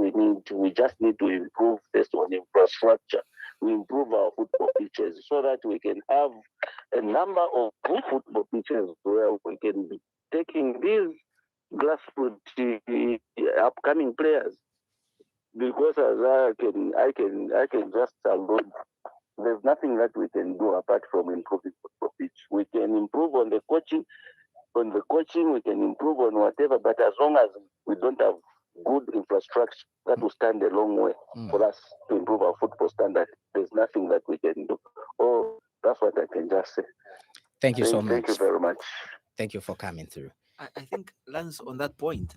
we just need to improve based on infrastructure. We improve our football pitches so that we can have a number of good football pitches where we can be taking these grassroots upcoming players. Because as I can just alone. There's nothing that we can do apart from improving football pitch. We can improve on the coaching. We can improve on whatever, but as long as we don't have good infrastructure, that will stand a long way for us to improve our football standard. There's nothing that we can do. Oh, that's what I can just say. Thank you so much. Thank you very much. Thank you for coming through. I think, Lance, on that point,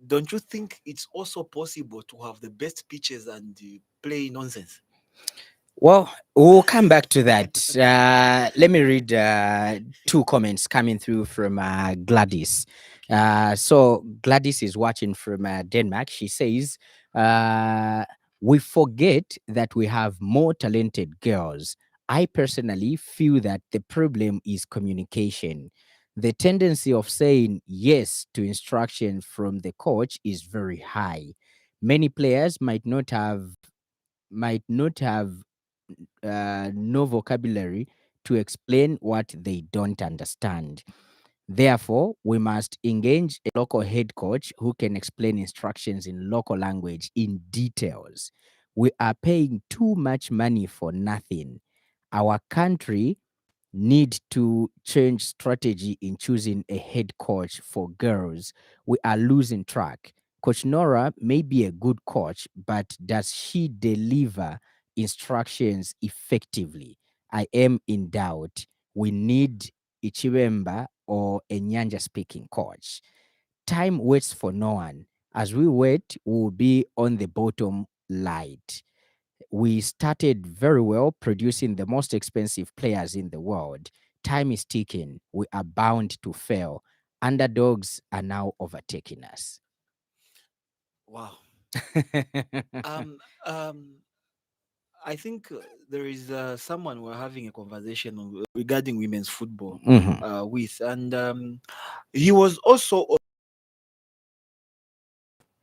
don't you think it's also possible to have the best pitches and play nonsense? Well, we'll come back to that. Let me read two comments coming through from Gladys. So Gladys is watching from Denmark. She says, we forget that we have more talented girls. I personally feel that the problem is communication. The tendency of saying yes to instruction from the coach is very high. Many players might not have no vocabulary to explain what they don't understand. Therefore, we must engage a local head coach who can explain instructions in local language in details. We are paying too much money for nothing. Our country need to change strategy in choosing a head coach for girls. We are losing track. Coach Nora may be a good coach, but does she deliver instructions effectively? I am in doubt. We need Ichiremba or a Nyanja speaking coach. Time waits for no one. As we wait, we will be on the bottom light. we started very well, producing the most expensive players in the world. Time is ticking. We are bound to fail. Underdogs are now overtaking us. Wow. Um, um, I think there is someone we're having a conversation regarding women's football with, and he was also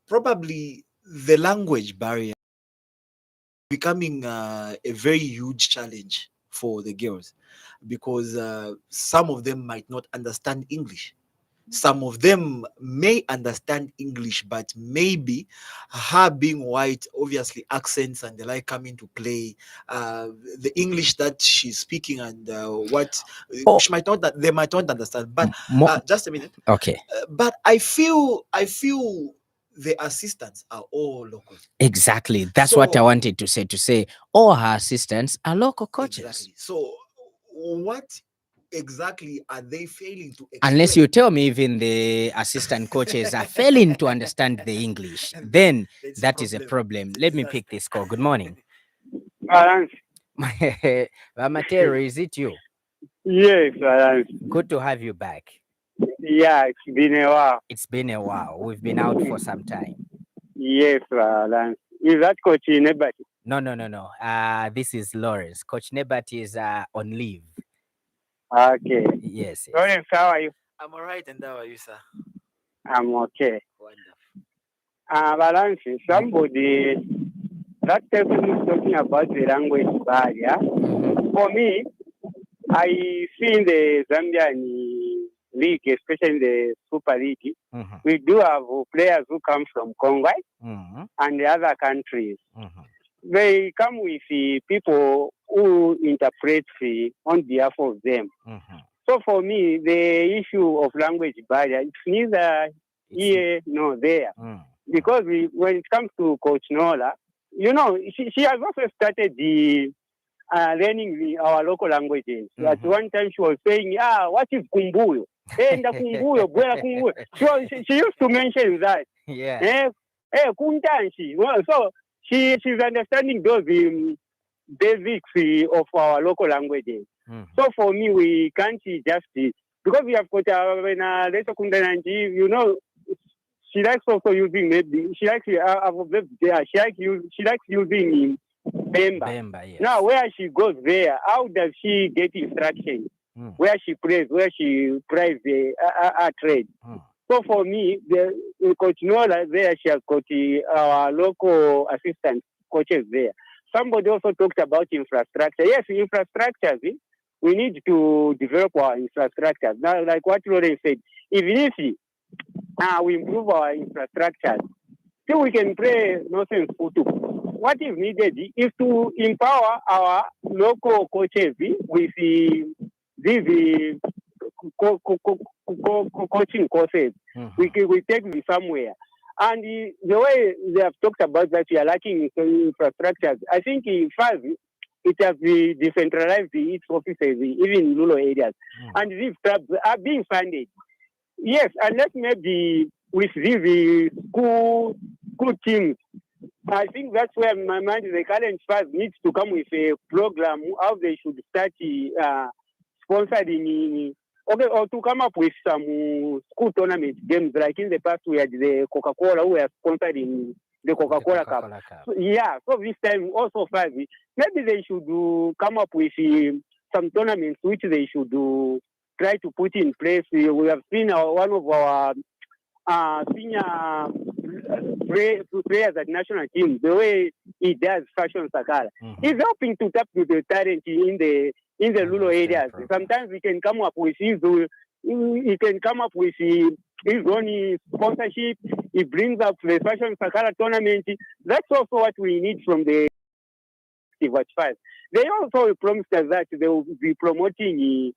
probably the language barrier becoming a very huge challenge for the girls, because some of them might not understand English. Some of them may understand English, but maybe her being white, obviously accents and the like come into play. The English that she's speaking and what she might not, they might not understand. But just a minute. Okay. But I feel the assistants are all local. Exactly. That's what I wanted to say. To say all her assistants are local coaches. Exactly. So what exactly are they failing to explain? Unless you tell me even the assistant coaches are failing to understand the English, then that is a problem. Let me pick this call. Good morning. Lawrence. Matero, is it you? Yes, Lawrence. Good to have you back. Yeah, it's been a while. It's been a while. We've been out for some time. Yes, Lawrence. Is that Coach Nebati? No. This is Lawrence. Coach Nebati is on leave. Okay. Yes. Lawrence, how are you? I'm all right, and how are you, sir? I'm okay. Wonderful. Lawrence, somebody, that person is talking about the language barrier. For me, I see in the Zambian league, especially the Super League, we do have players who come from Congo and the other countries. They come with people who interpret on behalf of them. So for me, the issue of language barrier, it's neither here nor there. Because when it comes to Coach Nola, you know, she has also started the learning our local languages. At one time she was saying, what is kumbuyo? Kumbuyo, kumbuyo. She used to mention that. Yeah. Kuntanshi. So she's understanding those basics of our local languages. So for me, we can't just because we have got you know, she likes also using maybe she likes using Bemba. Yes. Now where she goes there, how does she get instructions? Where she plays, where she prides her trade. So for me, the Coach Nola there, she has got our local assistant coaches there. Somebody also talked about infrastructure. Yes, infrastructures. We need to develop our infrastructure. Now, like what Lawrence said, even if we improve our infrastructure, still we can play nonsense football. What is needed is to empower our local coaches with these coaching courses. We take them somewhere. And the way they have talked about that we are lacking infrastructure, I think first it has been decentralized its offices, even in rural areas. And these clubs are being funded. Yes, unless maybe with these school teams, I think that's where my mind the current first needs to come with a program how they should start sponsoring or to come up with some school tournament games like in the past we had the Coca-Cola who were sponsoring the Coca-Cola Cup. So, so this time also five, maybe they should come up with some tournaments which they should try to put in place. We have seen one of our senior players at national team, the way he does fashion sakala. He's helping to tap to the talent in the rural areas. Sometimes we can come up with his own sponsorship. He brings up the fashion sakala tournament. That's also what we need from the Watch 5. They also promised us that they will be promoting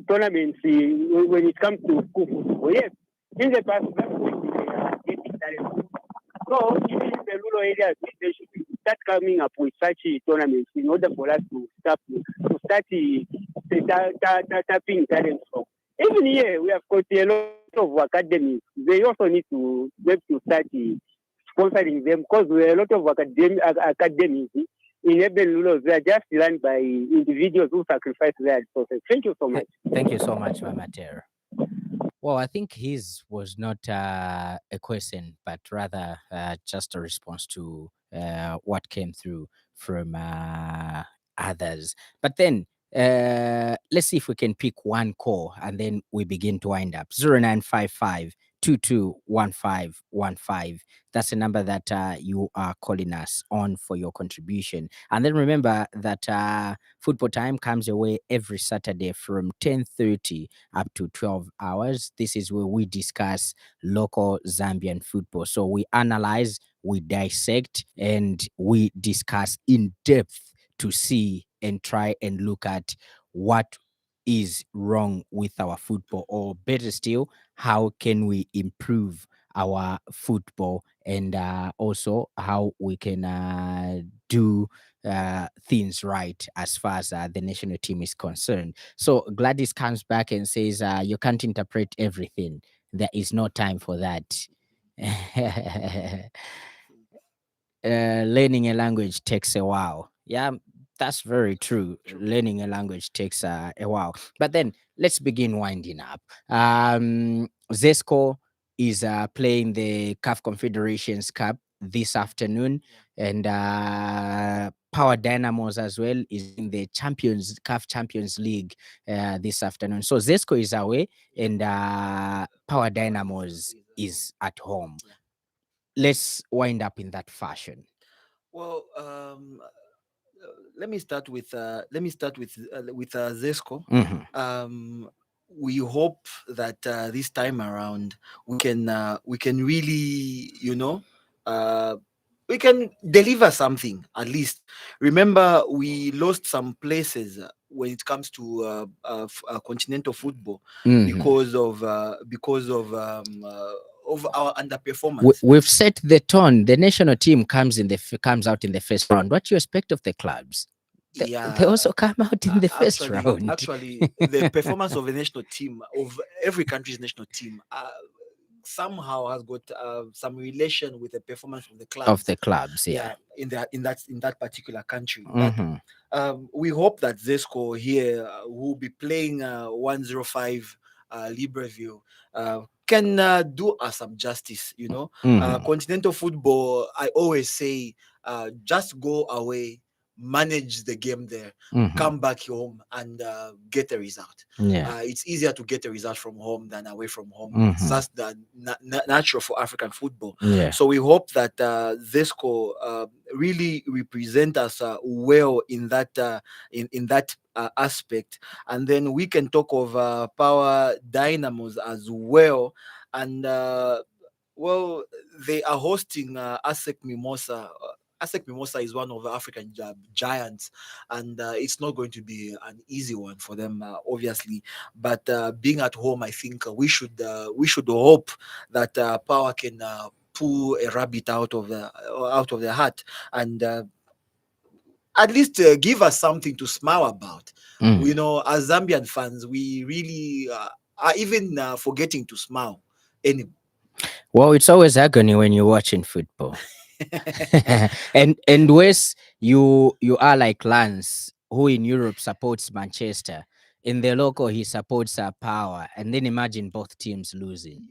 tournaments when it comes to school football. Yes, in the past, that's what we are getting talent. So, even in the rural areas, they should start coming up with such tournaments in order for us to start tapping talent from. Even here, we have got a lot of academies. They also need to start sponsoring them, because there are a lot of academies in urban rurals. They are just run by individuals who sacrifice their resources. Thank you so much. Thank you so much, Mamatero. Well, I think his was not a question, but rather just a response to what came through from others. But then let's see if we can pick one call and then we begin to wind up. 0955 221515. That's the number that you are calling us on for your contribution. And then remember that Football Time comes your way every Saturday from 10:30 up to 12 hours. This is where we discuss local Zambian football. So we analyze, we dissect, and we discuss in depth to see and try and look at what is wrong with our football, or better still, how can we improve our football, and also how we can do things right as far as the national team is concerned. So Gladys comes back and says, you can't interpret everything. There is no time for that. Learning a language takes a while. Yeah, that's very true. Learning a language takes a while. But then let's begin winding up. Zesco is playing the CAF Confederations Cup this afternoon, and Power Dynamos as well is in the CAF Champions League this afternoon. So Zesco is away, and Power Dynamos is at home. Let's wind up in that fashion. Well, let me start with Zesco. We hope that this time around we can really, we can deliver something at least. Remember, we lost some places when it comes to continental football because of our underperformance. We've set the tone. The national team comes out in the first round. What do you expect of the clubs? They also come out in the first round. Actually, the performance of the national team, of every country's national team, somehow has got some relation with the performance of the clubs. Yeah. In that particular country. But we hope that Zesco here, who will be playing 105 Libreville, can do us some justice. Continental football, I always say, just go away, manage the game there, come back home and get a result. It's easier to get a result from home than away from home. It's just the natural for African football. So we hope that Zesco really represent us well in that aspect, and then we can talk of Power Dynamos as well. And well, they are hosting ASEC Mimosa. ASEC Mimosa is one of the African giants, and it's not going to be an easy one for them, obviously. But being at home, I think we should hope that Power can pull a rabbit out of the hat, and at least give us something to smile about. As Zambian fans, we really are even forgetting to smile anymore. Well, it's always agony when you're watching football. and Wes, you are like Lance, who in Europe supports Manchester. In the local, he supports Power, and then imagine both teams losing.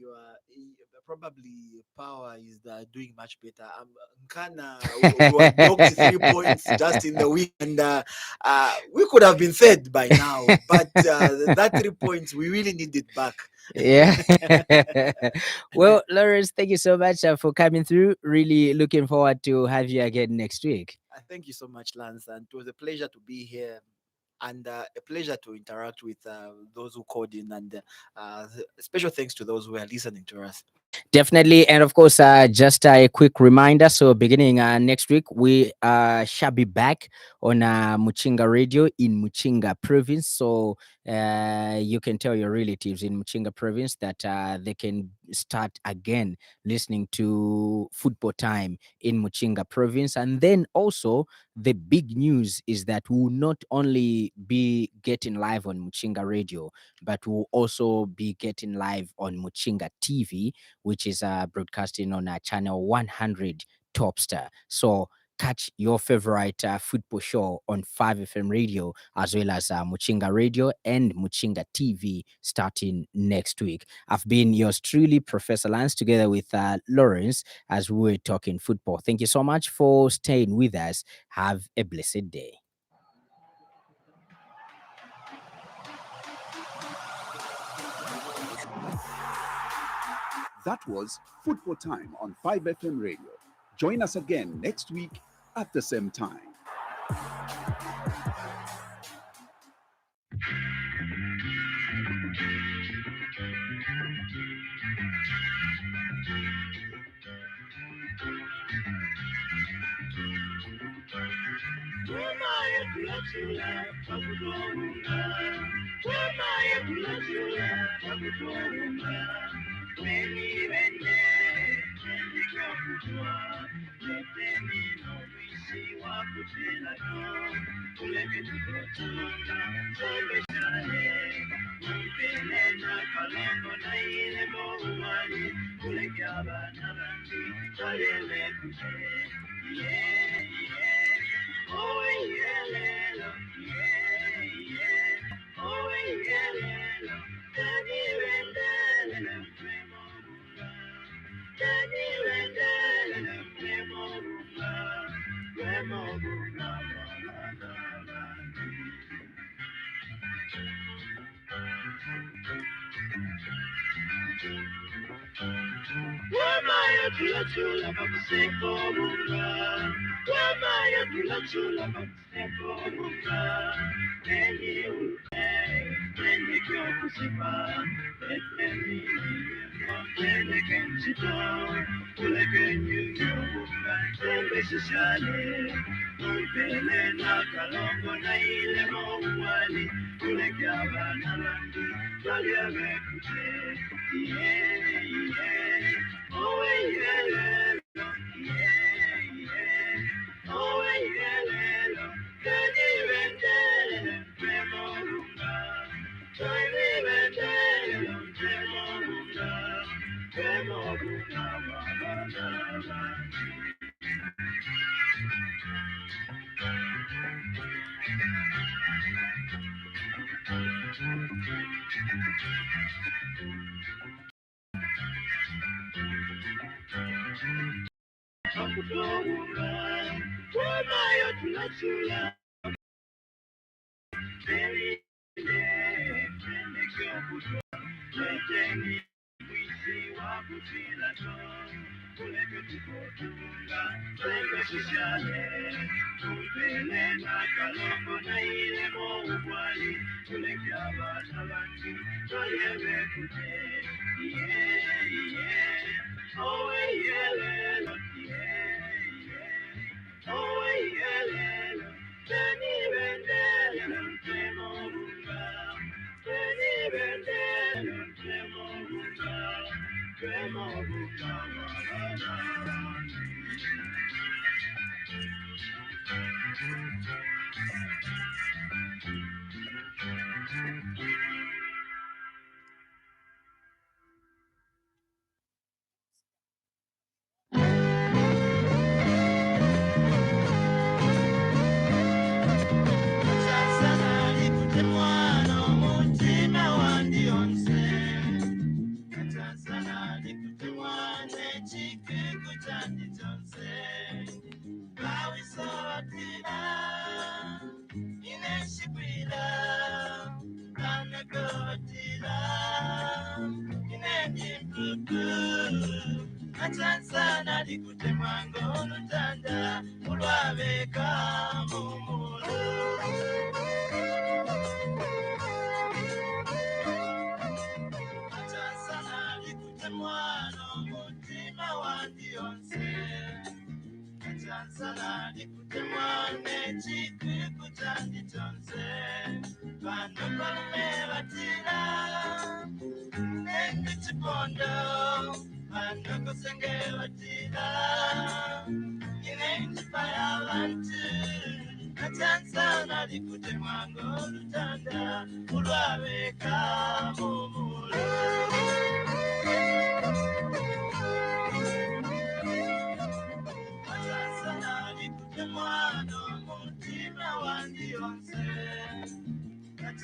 Probably Power is doing much better. We were docked 3 points just in the week, and we could have been third by now. But that 3 points, we really need it back. Yeah. Well, Lawrence, thank you so much for coming through. Really looking forward to have you again next week. Thank you so much, Lance, and it was a pleasure to be here. And a pleasure to interact with those who called in, and special thanks to those who are listening to us. Definitely. And of course, just a quick reminder. So beginning next week, we shall be back on Muchinga Radio in Muchinga province. So you can tell your relatives in Muchinga province that they can start again listening to Football Time in Muchinga province. And then also the big news is that we will not only be getting live on Muchinga Radio, but we'll also be getting live on Muchinga TV, which is broadcasting on channel 100 Topstar. So catch your favorite football show on 5FM radio, as well as Muchinga Radio and Muchinga TV starting next week. I've been yours truly, Professor Lance, together with Lawrence, as we were talking football. Thank you so much for staying with us. Have a blessed day. That was Football Time on 5FM radio. Join us again next week at the same time.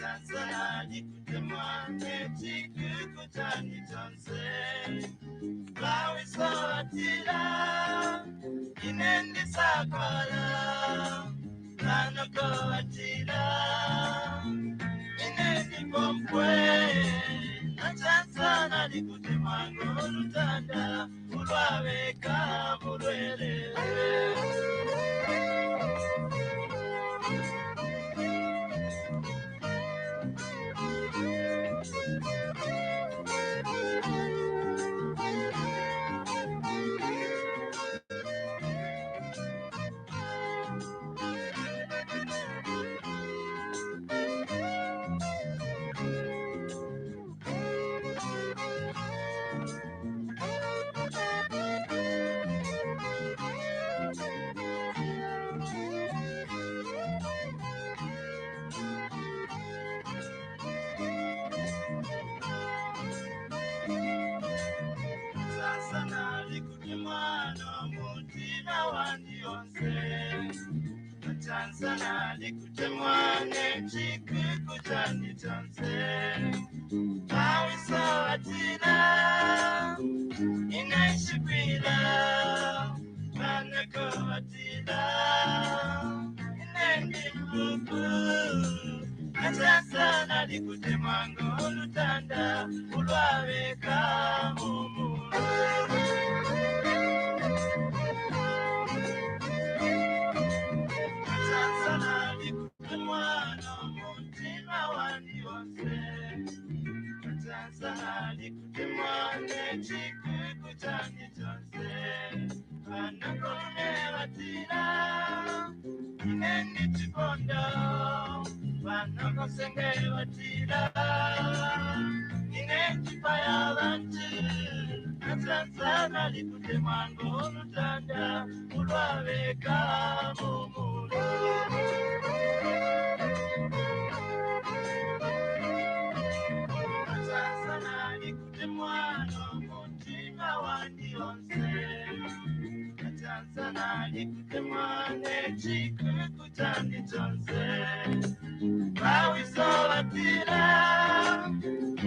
Nachansana nikutemwa nechikukutani chonse Bawisotira inendisakala Nanokowatira inendi Nachansana nikutemwa ngolutanda Ulwabeka mulwele Chansana likutemwane chikukutani chonse Bawisawatira inaishipira Banakowatira inendibuku Chansana likutemwango olutanda Ulwabeka mumulu Chansana likutemwana mutima wandi wonse Chansana likutemwane chikukutani chonse Banakone batira Inendi chipondo Banakosenge batira Inendi paya bantu Chansana likutemwango olutanda Ulwabeka mumulu Chansana likutemwano mutima wandi wonse Chansana likutemwane chikukutani chonse Bawisowatira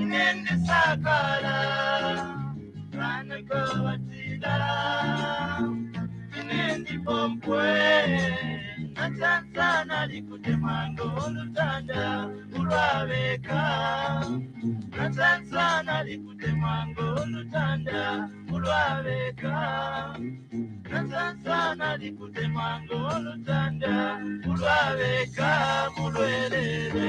inendisakala Banakowatira inendi Chansana likutemwango olutanda Ulwabeka Chansana likutemwango olutanda Ulwabeka Chansana likutemwango olutanda Ulwabeka mulwelele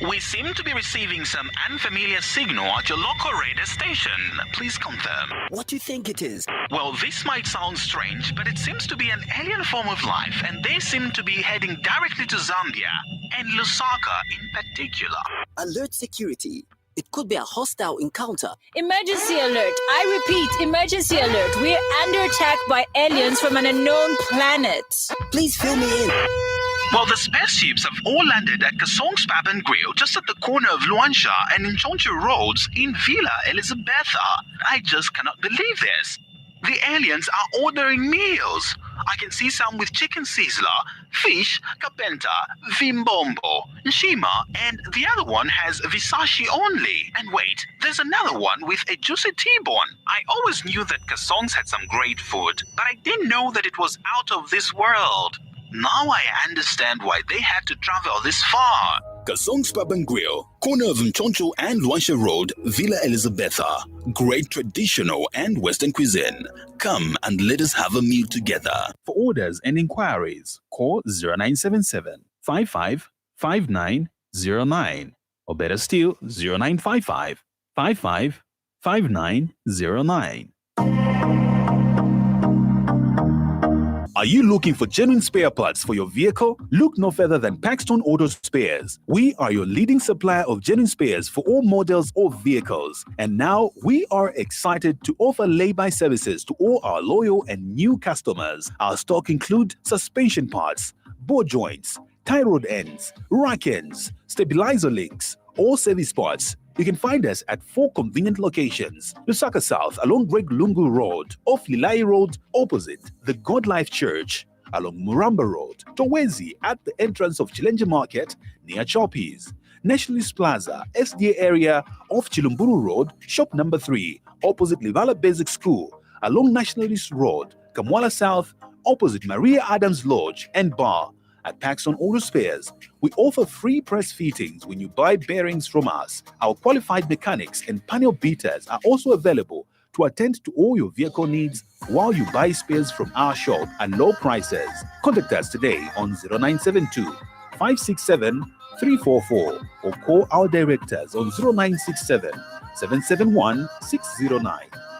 We seem to be receiving some unfamiliar signal at your local radio station. Please confirm. What do you think it is? Well, this might sound strange, but it seems to be an alien form of life, and they seem to be heading directly to Zambia, and Lusaka in particular. Alert security. It could be a hostile encounter. Emergency alert. I repeat, emergency alert. We're under attack by aliens from an unknown planet. Please fill me in. Well, the spaceships have all landed at Kasong's Pub and Grill, just at the corner of Luansha and Nchoncho Roads in Villa Elizabetha. I just cannot believe this. The aliens are ordering meals. I can see some with chicken sizzler, fish, kapenta, vimbombo, nshima, and the other one has visashi only. And wait, there's another one with a juicy T-bone. I always knew that Kasong's had some great food, but I didn't know that it was out of this world. Now I understand why they had to travel this far. Kasong's Pub and Grill, corner of Mchoncho and Luansha Road, Villa Elizabetha. Great traditional and Western cuisine. Come and let us have a meal together. For orders and inquiries, call 0977 55 5909 or better still 0955 55 5909. Are you looking for genuine spare parts for your vehicle? Look no further than Paxton Auto Spares. We are your leading supplier of genuine spares for all models of vehicles. And now we are excited to offer lay-by services to all our loyal and new customers. Our stock include suspension parts, ball joints, tie rod ends, rack ends, stabilizer links, all service parts. You can find us at 4 convenient locations: Lusaka South along Greg Lungu Road, off Lilai Road opposite the God Life Church, along Muramba Road, Towezi at the entrance of Chilenje Market near Choppies, Nationalist Plaza, SDA area off Chilumburu Road, shop number 3, opposite Livala Basic School, along Nationalist Road, Kamwala South, opposite Maria Adams Lodge and Bar. At Paxton Auto Spares, we offer free press fittings when you buy bearings from us. Our qualified mechanics and panel beaters are also available to attend to all your vehicle needs while you buy spares from our shop at low prices. Contact us today on 0972 567 344 or call our directors on 0967 771 609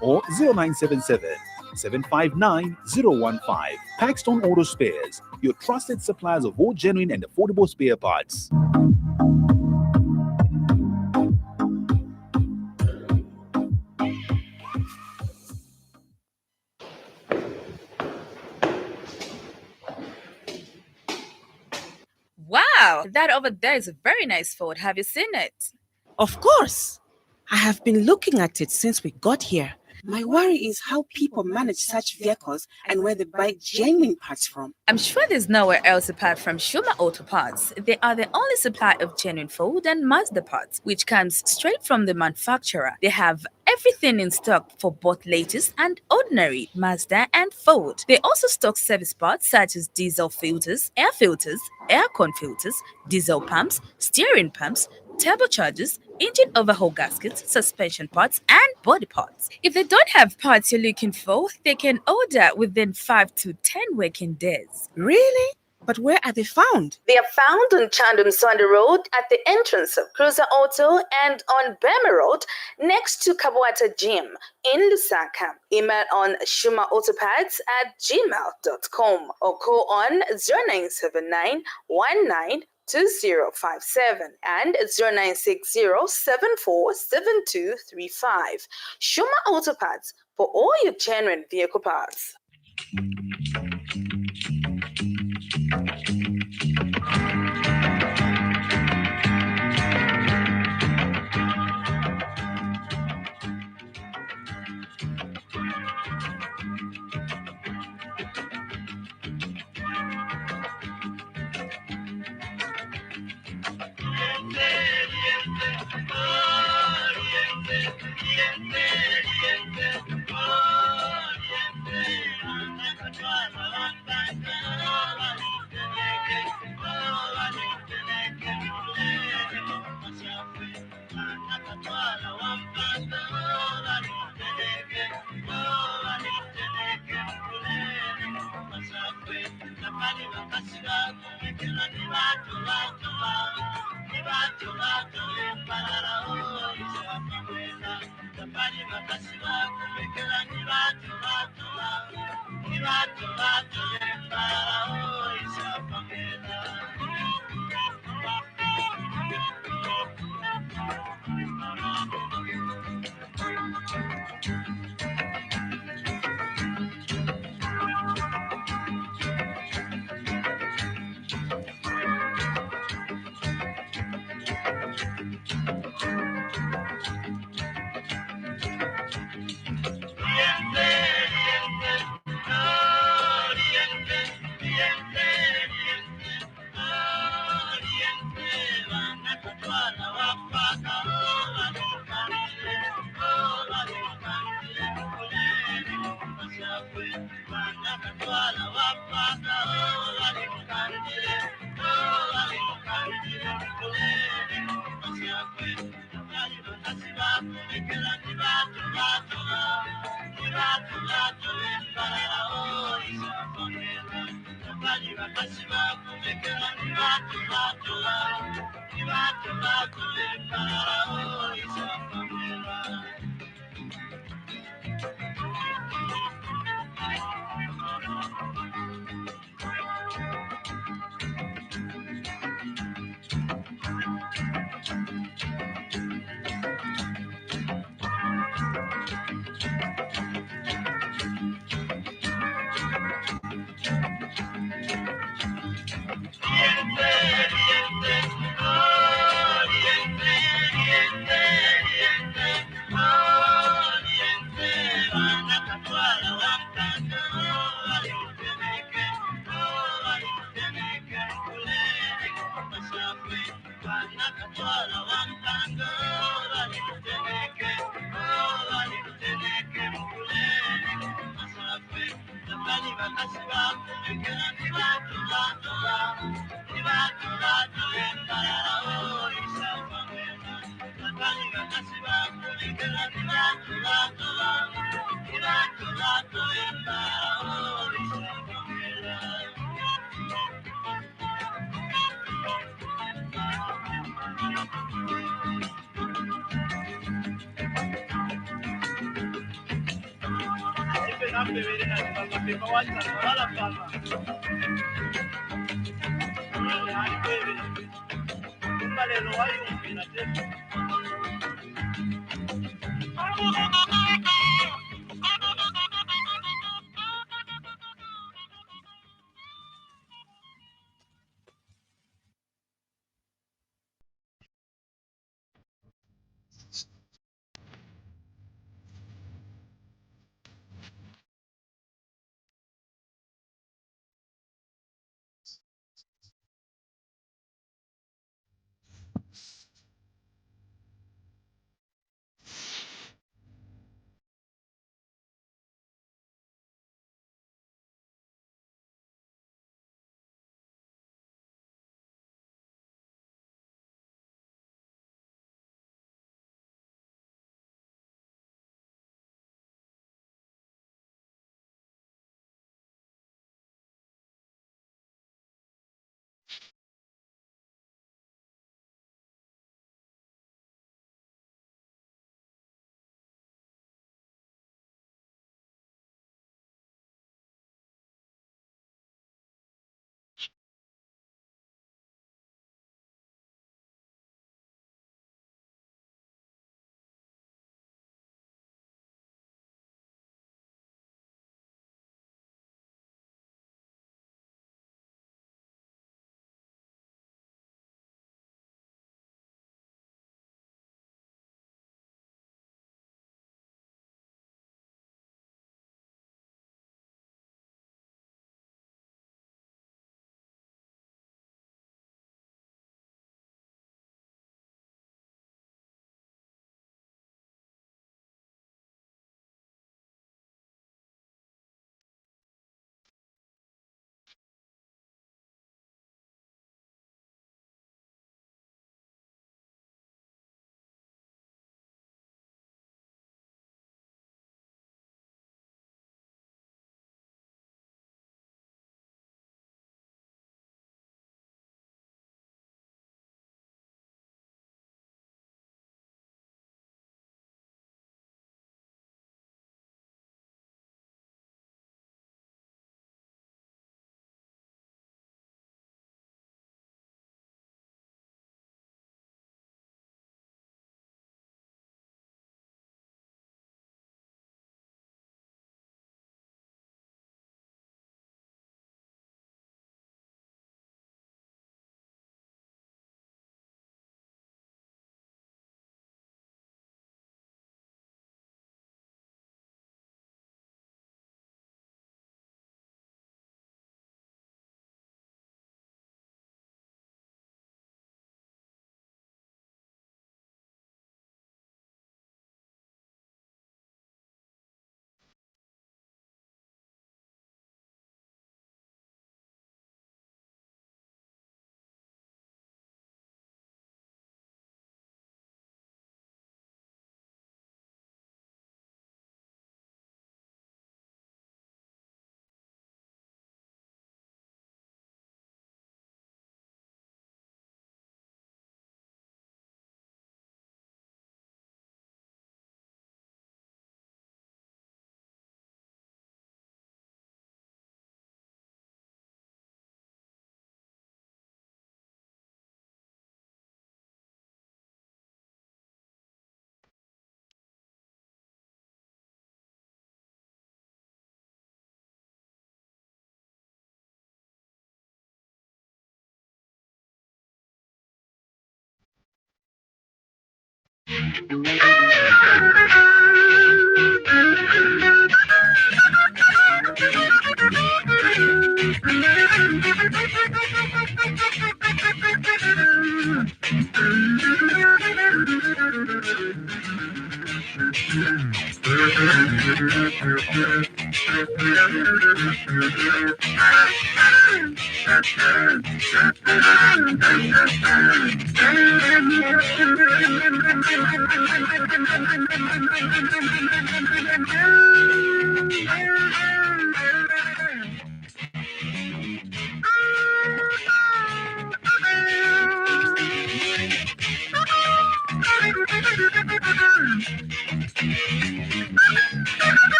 or 0977 759-015. Paxton Auto Spares, your trusted suppliers of all genuine and affordable spare parts. Wow, that over there is a very nice Ford. Have you seen it? Of course. I have been looking at it since we got here. My worry is how people manage such vehicles and where they buy genuine parts from. I'm sure there's nowhere else apart from Shuma Auto Parts. They are the only supplier of genuine Ford and Mazda parts, which comes straight from the manufacturer. They have everything in stock for both latest and ordinary Mazda and Ford. They also stock service parts such as diesel filters, air con filters, diesel pumps, steering pumps, turbochargers, engine overhaul gaskets, suspension parts, and body parts. If they don't have parts you're looking for, they can order within 5 to 10 working days. Really? But where are they found? They are found on Chandum Sonda Road at the entrance of Cruiser Auto and on Bema Road next to Kabwata Gym in Lusaka. Email on shumaautopads@gmail.com or call on 0979 2057 and 0960747235. Shuma Auto Parts for all your genuine vehicle parts.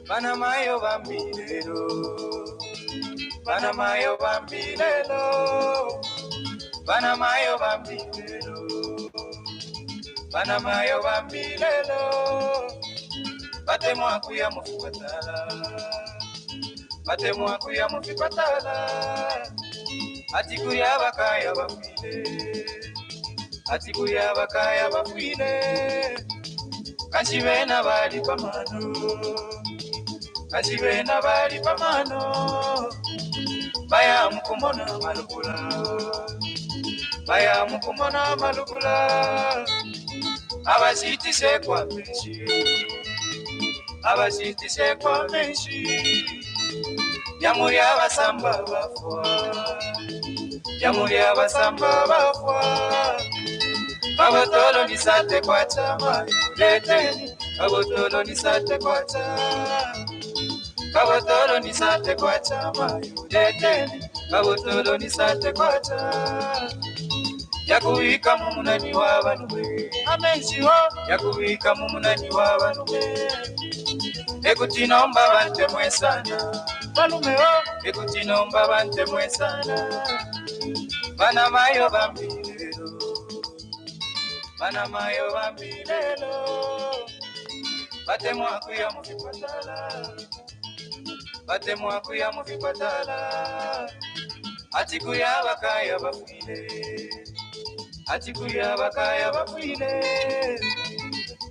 Banamayo bambilelo, Banamayo bambilelo, Banamayo bambilelo, Banamayo bambilelo, Batemwa kuya mufipatala, Batemwa kuya mufipatala, Atikuya bakaya bafile, Atikuya bakaya bafile, Kashivena bali pamano, Kashivena bali pamano, Baya mukumona malukula, Baya mukumona malukula, Abashiti se kwa meshi, Abashiti se kwa meshi, Yamuri abasamba bafwa, Yamuri abasamba bafwa, Kabotolo ni sate kwa chama, leteni, Kabotolo ni sate kwa chama, Kabotolo ni sate kwa chama, leteni, Kabotolo ni sate kwa chama, Yakuika mumunani wabanuwe, amenshi ho, Yakuika mumunani wabanuwe, Ekutinomba bante mwesana, balume ho, Ekutinomba bante mwesana, Banamayo bambilelo, Banamayo bambilelo, Batemwa kuya mufipatala, Batemwa kuya mufipatala, Atikuya bakaya bafile, Atikuya bakaya bafile,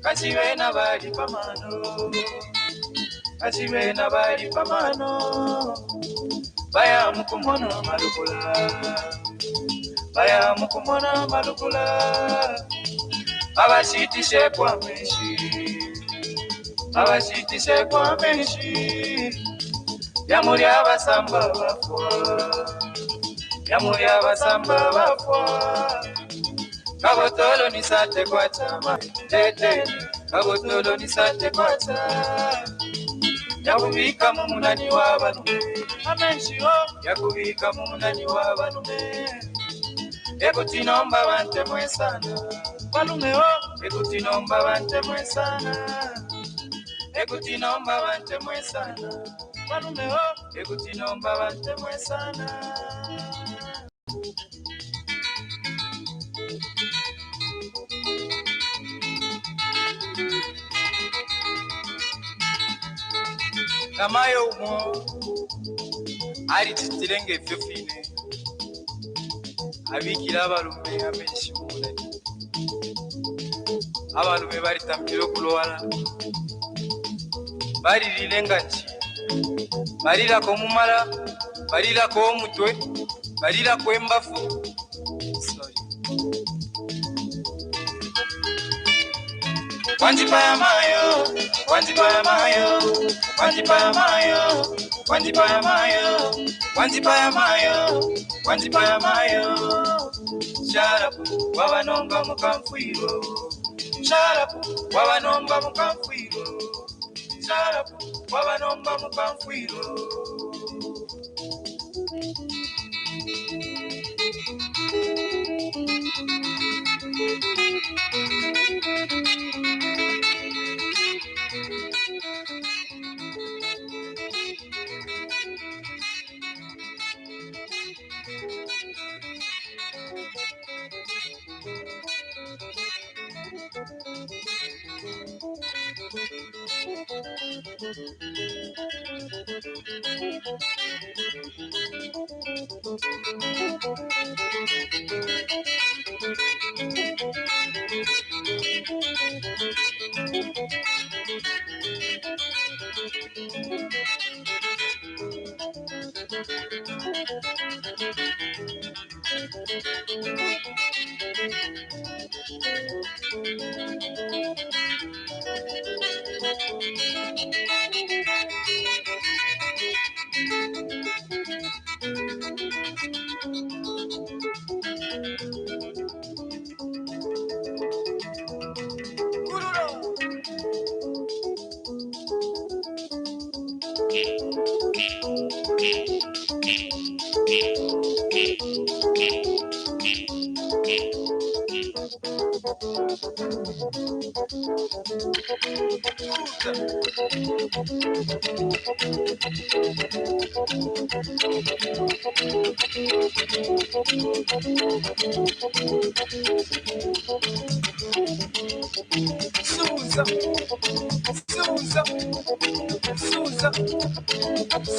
Kashivena bali pamano, Kashivena bali pamano, Baya mukumona malukula, Baya mukumona malukula, Abashitishe kwa meshi, Abashitishe kwa meshi, Yamuri abasamba bafwa, Yamuri abasamba bafwa, Kabotolo ni sate kwa chama, leteni, Kabotolo ni sate kwa chama, Yakubika mumunani wabanume, amenshi ho, Yakubika mumunani wabanume, Ekutinomba bante mwesana, balume ho, Ekutinomba bante mwesana, Ekutinomba bante mwesana, balume ho, Ekutinomba bante mwesana. Namayo umo, ari titirenge fyofine, abikira abalume amenshi mumunani, abalume bari tambiro kulwala, bari lilenga nchi, barira ko mumala, barira ko mutwe, barira ko embafu. Sorry. Wanjipaya mayo, Wanjipaya mayo, Wanjipaya mayo, Wanjipaya mayo, Wanjipaya mayo, Wanjipaya mayo. Sharapu, wabanomba mukamfwiro, Sharapu, wabanomba mukamfwiro, Sharapu, wabanomba mukamfwiro. Souza, Souza, Souza.